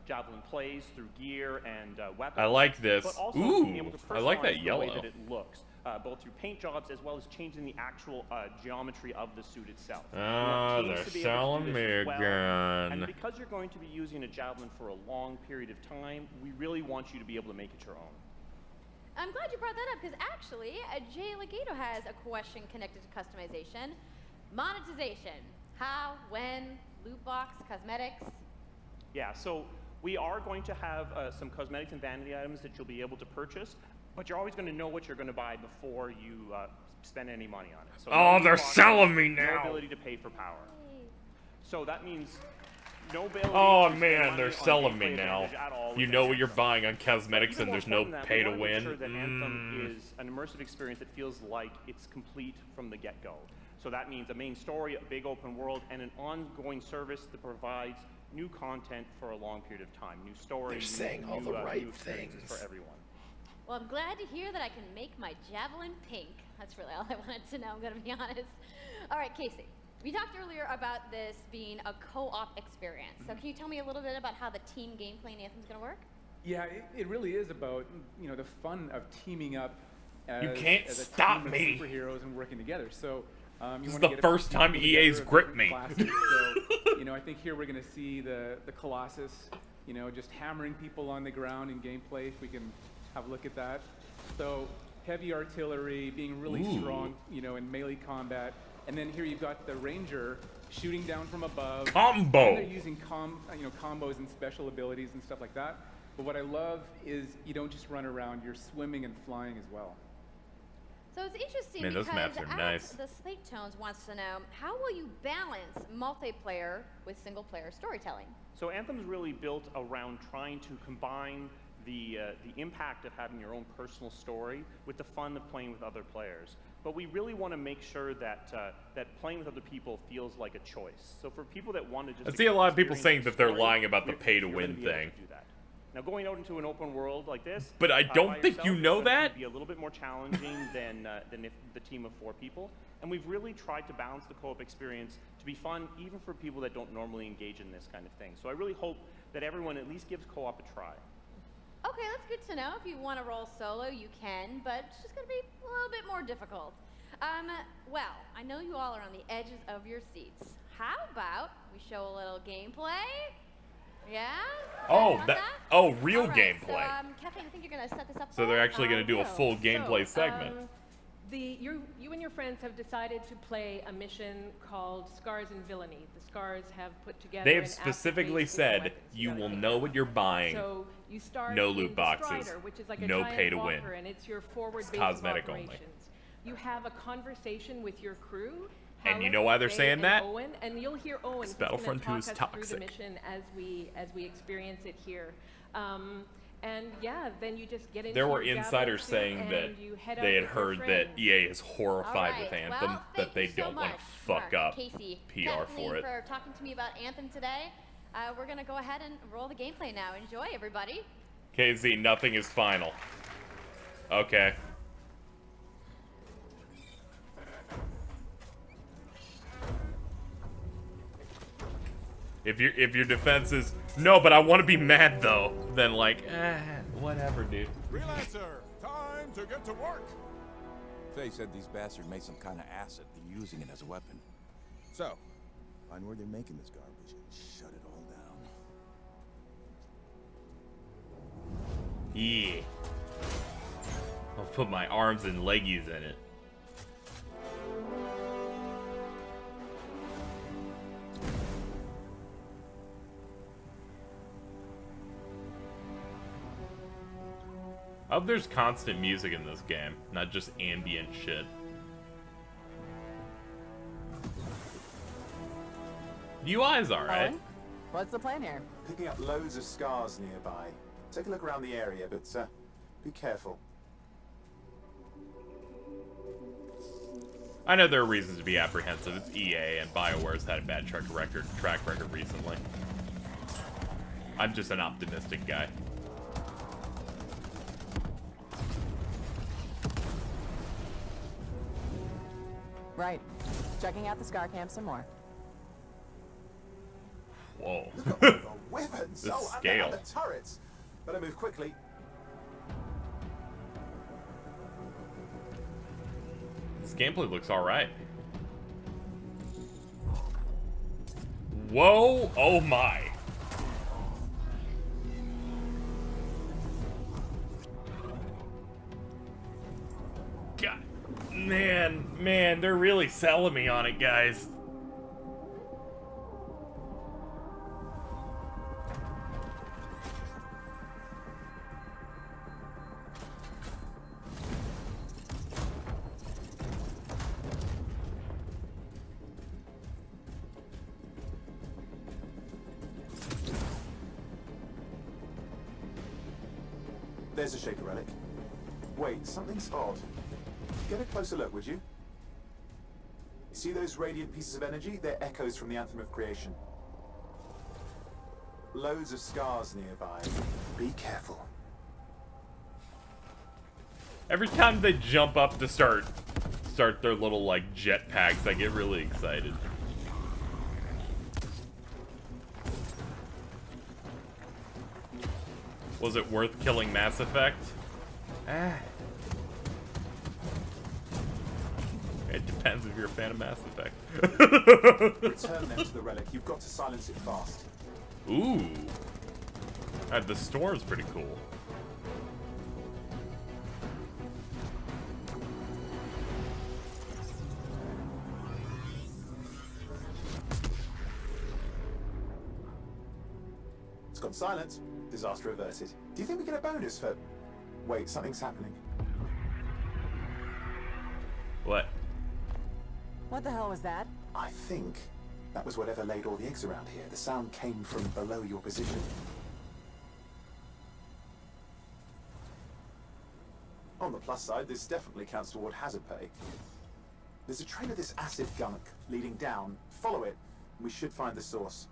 javelin plays, through gear and weapons. I like this. But also Ooh, being able to I like personalize that the yellow. way that it looks, both through paint jobs as well as changing the actual geometry of the suit itself. Ah, they're selling me again. And because you're going to be using a javelin for a long period of time, we really want you to be able to make it your own. I'm glad you brought that up because actually, Jay Legato has a question connected to customization. Monetization. How, when, loot box, cosmetics. Yeah, so we are going to have some cosmetics and vanity items that you'll be able to purchase, but you're always going to know what you're going to buy before you spend any money on it. So Oh, no they're loot boxes, selling me No now. ability to pay for power. So that means no ability Oh to spend man, money they're on selling gameplay me now. advantage at all You with know what Anthem. you're buying on cosmetics Even and more there's no important than that, pay to we wanna make win. sure that Anthem is an immersive experience that feels like it's complete from the get-go. So that means a main story, a big open world, and an ongoing service that provides new content for a long period of time. New stories, They're saying all the right new experiences things. for everyone. Well, I'm glad to hear that I can make my javelin pink. That's really all I wanted to know, I'm going to be honest. All right, Casey, we talked earlier about this being a co-op experience. So can you tell me a little bit about how the team gameplay in Anthem is going to work? Yeah, it really is about, the fun of teaming up as, You can't as a stop team me. of superheroes and working together. So you This is wanna the get first time people EA's together of gripped different me. classes. So, I think here we're going to see the Colossus, just hammering people on the ground in gameplay, if we can have a look at that. So heavy artillery, being really Ooh. strong, in melee combat. And then here you've got the Ranger shooting down from above. Combo. And they're using combos and special abilities and stuff like that. But what I love is you don't just run around, you're swimming and flying as well. So it's interesting Man, those because maps are nice. the Slate Tones wants to know, how will you balance multiplayer with single-player storytelling? So Anthem's really built around trying to combine the impact of having your own personal story with the fun of playing with other players. But we really want to make sure that that playing with other people feels like a choice. So for people that want to just I see a lot of people experience saying the that they're story, lying about the you're pay to gonna win be able to thing. do that. Now going out into an open world like this, But I don't by think you yourself, know it's gonna that. be a little bit more challenging than if the team of 4 people. And we've really tried to balance the co-op experience to be fun, even for people that don't normally engage in this kind of thing. So I really hope that everyone at least gives co-op a try. Okay, that's good to know. If you want to roll solo, you can, but it's just going to be a little bit more difficult. Well, I know you all are on the edges of your seats. How about we show a little gameplay? Yeah? Oh, Want real All right, gameplay. So, Kathleen, I think you're going to set this up So they're actually going to do a will. full gameplay So, segment. You and your friends have decided to play a mission called Scars and Villainy. The Scars have put together They have an specifically acid-based weapons. said you gotta will pick know them. what you're buying. So you start No in loot the boxes. Strider, which is like a No giant pay to win. walker, and it's your forward It's base cosmetic of only. operations. You have a conversation with your crew. And you Halleck, know why they're Faye, saying and that? Owen, and you'll hear Owen. Because He's gonna Battlefront 2 talk is us through toxic. the mission as we experience it here. And yeah, then you just get into There were your insiders javelin saying suit that and you head they out had with your heard that friends. EA is horrified All with right, Anthem, well, that they thank you so don't want much, to fuck Mark, up Casey, PR Kathleen, for it. for talking to me about Anthem today. We're going to go ahead and roll the gameplay now. Enjoy, everybody. KZ, nothing is final. Okay. If your defense is no, but I want to be mad though, then like, whatever, dude. Freelancer, time to get to work. Faye said these bastards made some kind of acid. They're using it as a weapon. So, find where they're making this garbage and shut it all down. Yeah. I'll put my arms and leggies in it. I hope there's constant music in this game, not just ambient shit. UI's alright. Owen, what's the plan here? Picking up loads of scars nearby. Take a look around the area, but be careful. I know there are reasons to be apprehensive. It's EA, and BioWare's had a bad track record recently. I'm just an optimistic guy. Right. Checking out the Scar Camp some more. Whoa. Weapons. This Oh, scale. and the turrets. Better move quickly. This gameplay looks alright. Whoa! Oh my! God, man, they're really selling me on it, guys. There's a shaker relic. Wait, something's odd. Get a closer look, would you? See those radiant pieces of energy? They're echoes from the Anthem of Creation. Loads of scars nearby. Be careful. Every time they jump up to start their little, like, jetpacks, I get really excited. Was it worth killing Mass Effect? It depends if you're a fan of Mass Effect. Return them to the relic. You've got to silence it fast. Ooh. The storm's pretty cool. It's gone silent. Disaster averted. Do you think we get a bonus for... Wait, something's happening. What? What the hell was that? I think that was whatever laid all the eggs around here. The sound came from below your position. On the plus side, this definitely counts toward hazard pay. There's a trail of this acid gunk leading down. Follow it, and we should find the source.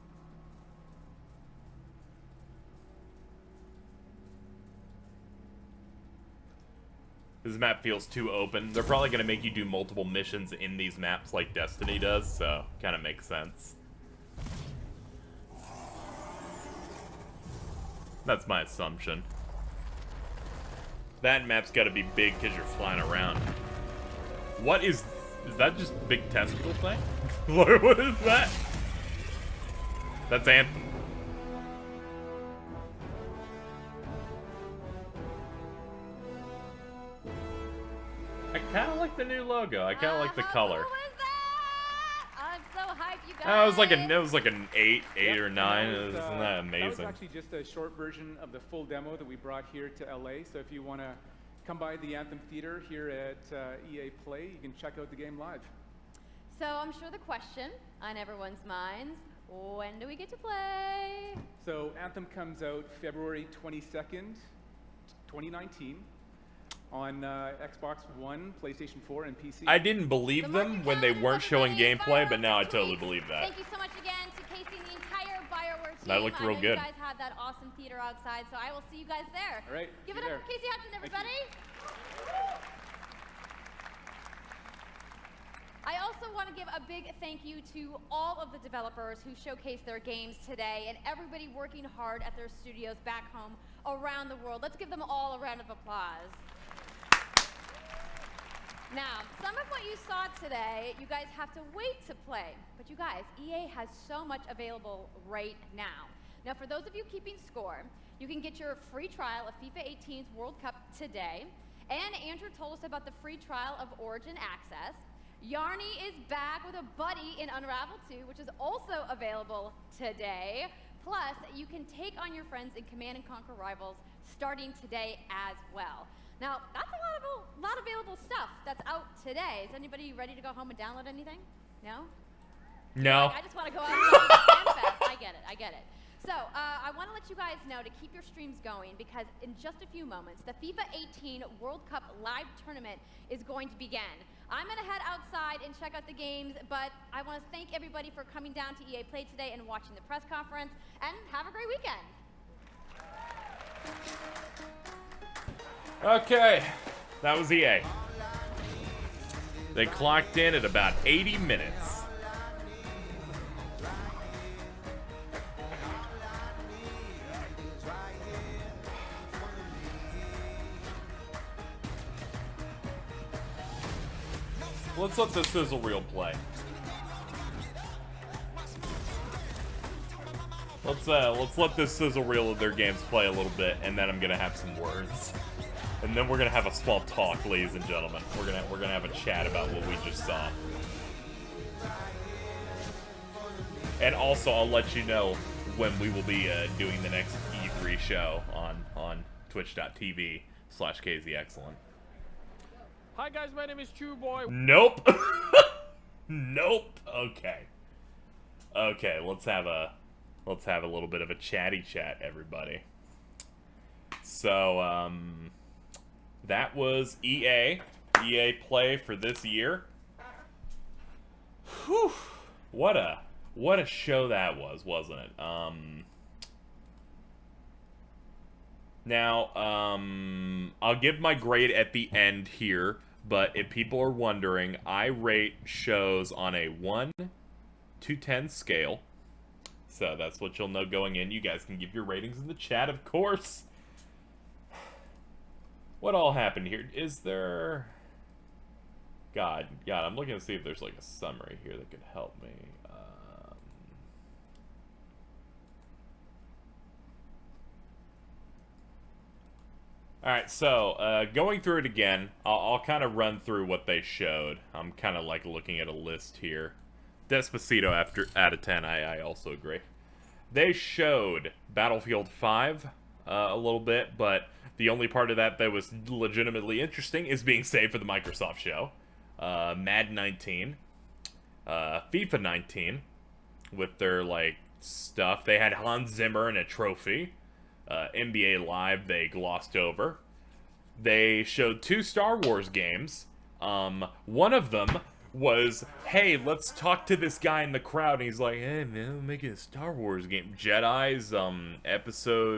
This map feels too open. They're probably going to make you do multiple missions in these maps like Destiny does, so kind of makes sense. That's my assumption. That map's got to be big because you're flying around. What is that just a big testicle thing? What is that? That's Anthem. I kind of like the new logo. I kind of like the color. What is that? I'm so hyped, you guys. It was like an 8 or 9. Isn't that amazing? That was actually just a short version of the full demo that we brought here to LA. So if you want to come by the Anthem Theater here at EA Play, you can check out the game live. So I'm sure the question on everyone's minds, when do we get to play? So Anthem comes out February 22nd, 2019. On Xbox One, PlayStation 4, and PC. I didn't believe them when they weren't showing gameplay, but now I totally believe that. Thank you so much again to Casey and the entire BioWare team. That looked real good. You guys had that awesome theater outside, so I will see you guys there. All right. Give it up for Casey Hudson, everybody. I also want to give a big thank you to all of the developers who showcased their games today and everybody working hard at their studios back home around the world. Let's give them all a round of applause. Now, some of what you saw today, you guys have to wait to play. But you guys, EA has so much available right now. Now, for those of you keeping score, you can get your free trial of FIFA 18's World Cup today. And Andrew told us about the free trial of Origin Access. Yarny is back with a buddy in Unravel 2, which is also available today. Plus, you can take on your friends in Command & Conquer Rivals starting today as well. Now, that's a lot of available stuff that's out today. Is anybody ready to go home and download anything? No? No. Like, I just want to go out and fan fest. I get it. So, I want to let you guys know to keep your streams going because in just a few moments, the FIFA 18 World Cup live tournament is going to begin. I'm going to head outside and check out the games, but I want to thank everybody for coming down to EA Play today and watching the press conference, and have a great weekend. Okay, that was EA. They clocked in at about 80 minutes. Let's let the sizzle reel play. Let's let this sizzle reel of their games play a little bit, and then I'm gonna have some words. And then we're gonna have a small talk, ladies and gentlemen. We're gonna have a chat about what we just saw. And also, I'll let you know when we will be doing the next E3 show on twitch.tv/KZXcellent. Hi guys, my name is Chew Boy. Nope. Nope. Okay. Okay, let's have a little bit of a chatty chat, everybody. So, that was EA Play for this year. Whew. What a show that was, wasn't it? Now, I'll give my grade at the end here, but if people are wondering, I rate shows on a 1 to 10 scale. So that's what you'll know going in. You guys can give your ratings in the chat, of course. What all happened here? Is there... God, I'm looking to see if there's like a summary here that could help me. Alright, so, going through it again, I'll kind of run through what they showed. I'm kind of like looking at a list here. Despacito out of 10, I also agree. They showed Battlefield 5 a little bit, but the only part of that was legitimately interesting is being saved for the Microsoft show. Madden 19, FIFA 19, with their, like, stuff. They had Hans Zimmer and a trophy. NBA Live they glossed over. They showed 2 Star Wars games. One of them was, hey, let's talk to this guy in the crowd, and he's like, hey man, I'm making a Star Wars game. Jedi's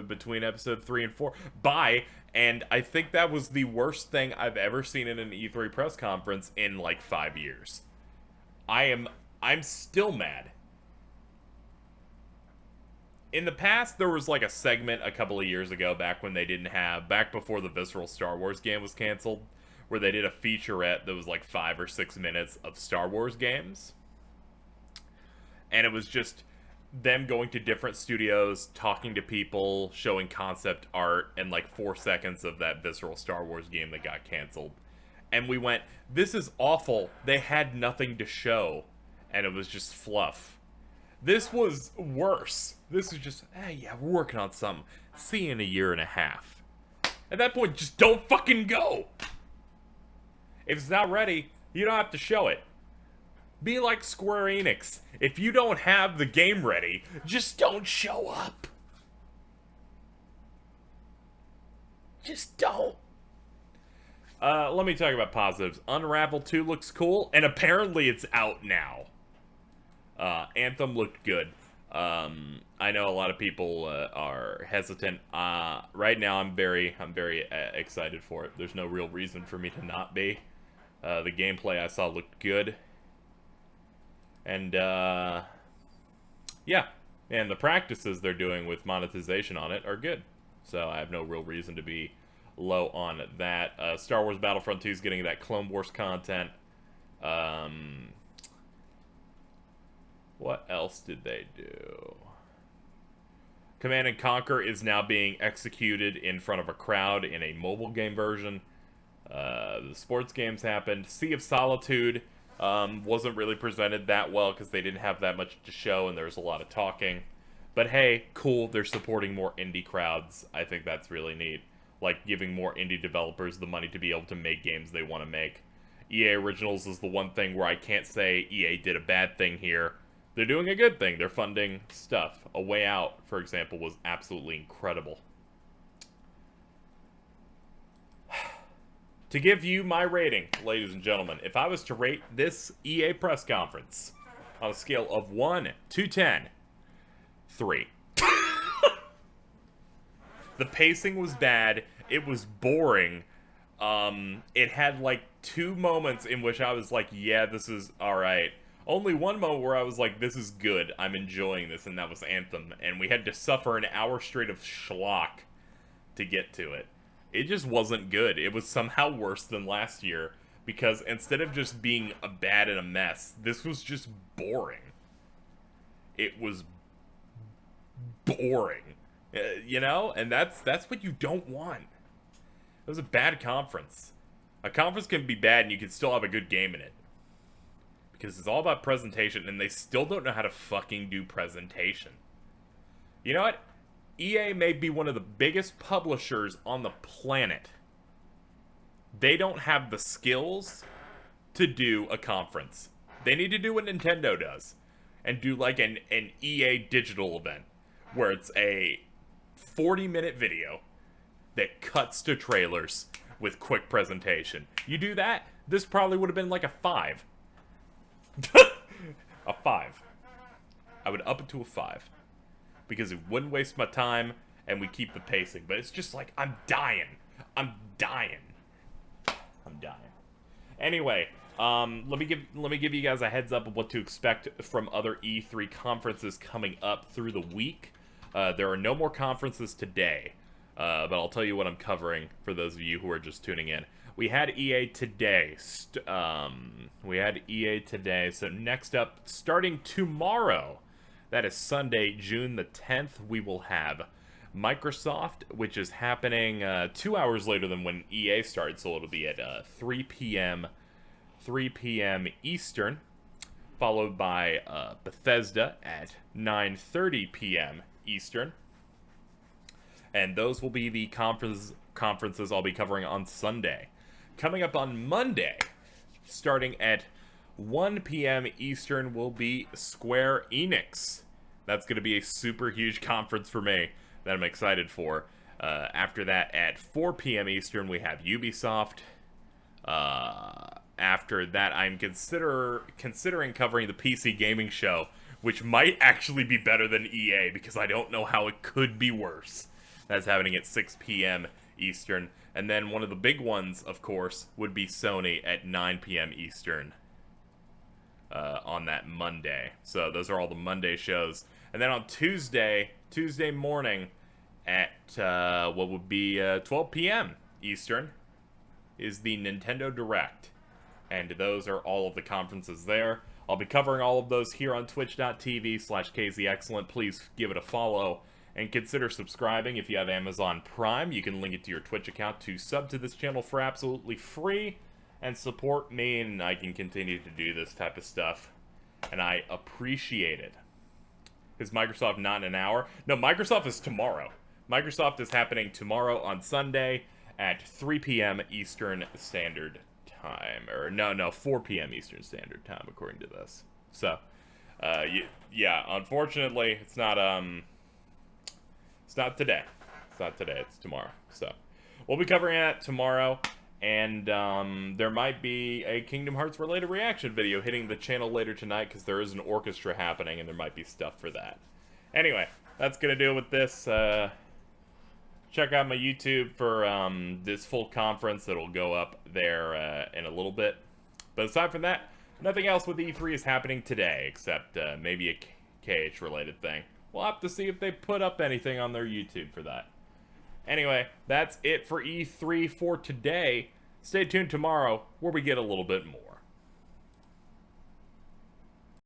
between episode 3 and 4. Bye. And I think that was the worst thing I've ever seen in an E3 press conference in like 5 years. I'm still mad. In the past, there was like a segment a couple of years ago, back before the Visceral Star Wars game was canceled, where they did a featurette that was like 5 or 6 minutes of Star Wars games. And it was just them going to different studios, talking to people, showing concept art, and like 4 seconds of that Visceral Star Wars game that got canceled. And we went, this is awful. They had nothing to show, and it was just fluff. This was worse. This was just, hey, yeah, we're working on something. See you in a year and a half. At that point, just don't fucking go. If it's not ready, you don't have to show it. Be like Square Enix. If you don't have the game ready, just don't show up. Just don't. Let me talk about positives. Unravel 2 looks cool, and apparently it's out now. Anthem looked good. I know a lot of people are hesitant. Right now, I'm very excited for it. There's no real reason for me to not be. The gameplay I saw looked good, and yeah, and the practices they're doing with monetization on it are good. So I have no real reason to be low on that. Star Wars Battlefront 2 is getting that Clone Wars content. What else did they do? Command & Conquer is now being executed in front of a crowd in a mobile game version. The sports games happened. Sea of Solitude wasn't really presented that well because they didn't have that much to show and there was a lot of talking. But hey, cool, they're supporting more indie crowds. I think that's really neat. Like giving more indie developers the money to be able to make games they want to make. EA Originals is the one thing where I can't say EA did a bad thing here. They're doing a good thing. They're funding stuff. A Way Out, for example, was absolutely incredible. To give you my rating, ladies and gentlemen, if I was to rate this EA press conference on a scale of 1 to 10, 3. The pacing was bad. It was boring. It had like 2 moments in which I was like, yeah, this is alright. Only one moment where I was like, this is good, I'm enjoying this, and that was Anthem. And we had to suffer an hour straight of schlock to get to it. It just wasn't good. It was somehow worse than last year, Because instead of just being a bad and a mess, this was just boring. It was boring. You know? And that's what you don't want. It was a bad conference. A conference can be bad and you can still have a good game in it. Because it's all about presentation, and they still don't know how to fucking do presentation. You know what? EA may be one of the biggest publishers on the planet. They don't have the skills to do a conference. They need to do what Nintendo does. And do like an EA digital event. Where it's a 40-minute video that cuts to trailers with quick presentation. You do that, this probably would have been like a 5. A 5. I would up it to a 5. Because it wouldn't waste my time, and we keep the pacing. But it's just like, I'm dying. I'm dying. I'm dying. Anyway, let me give you guys a heads up of what to expect from other E3 conferences coming up through the week. There are no more conferences today, but I'll tell you what I'm covering for those of you who are just tuning in. We had EA today. So next up, starting tomorrow, that is Sunday, June the 10th, we will have Microsoft, which is happening 2 hours later than when EA started, so it'll be at 3 p.m. Eastern, followed by Bethesda at 9:30 p.m. Eastern. And those will be the conferences I'll be covering on Sunday. Coming up on Monday, starting at 1 p.m. Eastern, will be Square Enix. That's going to be a super huge conference for me that I'm excited for. After that, at 4 p.m. Eastern, we have Ubisoft. After that, I'm considering covering the PC Gaming Show, which might actually be better than EA, because I don't know how it could be worse. That's happening at 6 p.m. Eastern. And then one of the big ones, of course, would be Sony at 9 p.m. Eastern on that Monday. So those are all the Monday shows. And then on Tuesday morning at what would be 12 p.m. Eastern is the Nintendo Direct. And those are all of the conferences there. I'll be covering all of those here on twitch.tv/KZXcellent. Please give it a follow. And consider subscribing if you have Amazon Prime. You can link it to your Twitch account to sub to this channel for absolutely free. And support me, and I can continue to do this type of stuff. And I appreciate it. Is Microsoft not in an hour? No, Microsoft is tomorrow. Microsoft is happening tomorrow on Sunday at 3 p.m. Eastern Standard Time. Or, no, 4 p.m. Eastern Standard Time, according to this. So, yeah, unfortunately, it's not today. It's not today, it's tomorrow. So, we'll be covering that tomorrow. And there might be a Kingdom Hearts related reaction video hitting the channel later tonight, because there is an orchestra happening and there might be stuff for that. Anyway, that's going to do it with this. Check out my YouTube for this full conference that'll go up there in a little bit. But aside from that, nothing else with E3 is happening today, except maybe a KH related thing. We'll have to see if they put up anything on their YouTube for that. Anyway, that's it for E3 for today. Stay tuned tomorrow where we get a little bit more.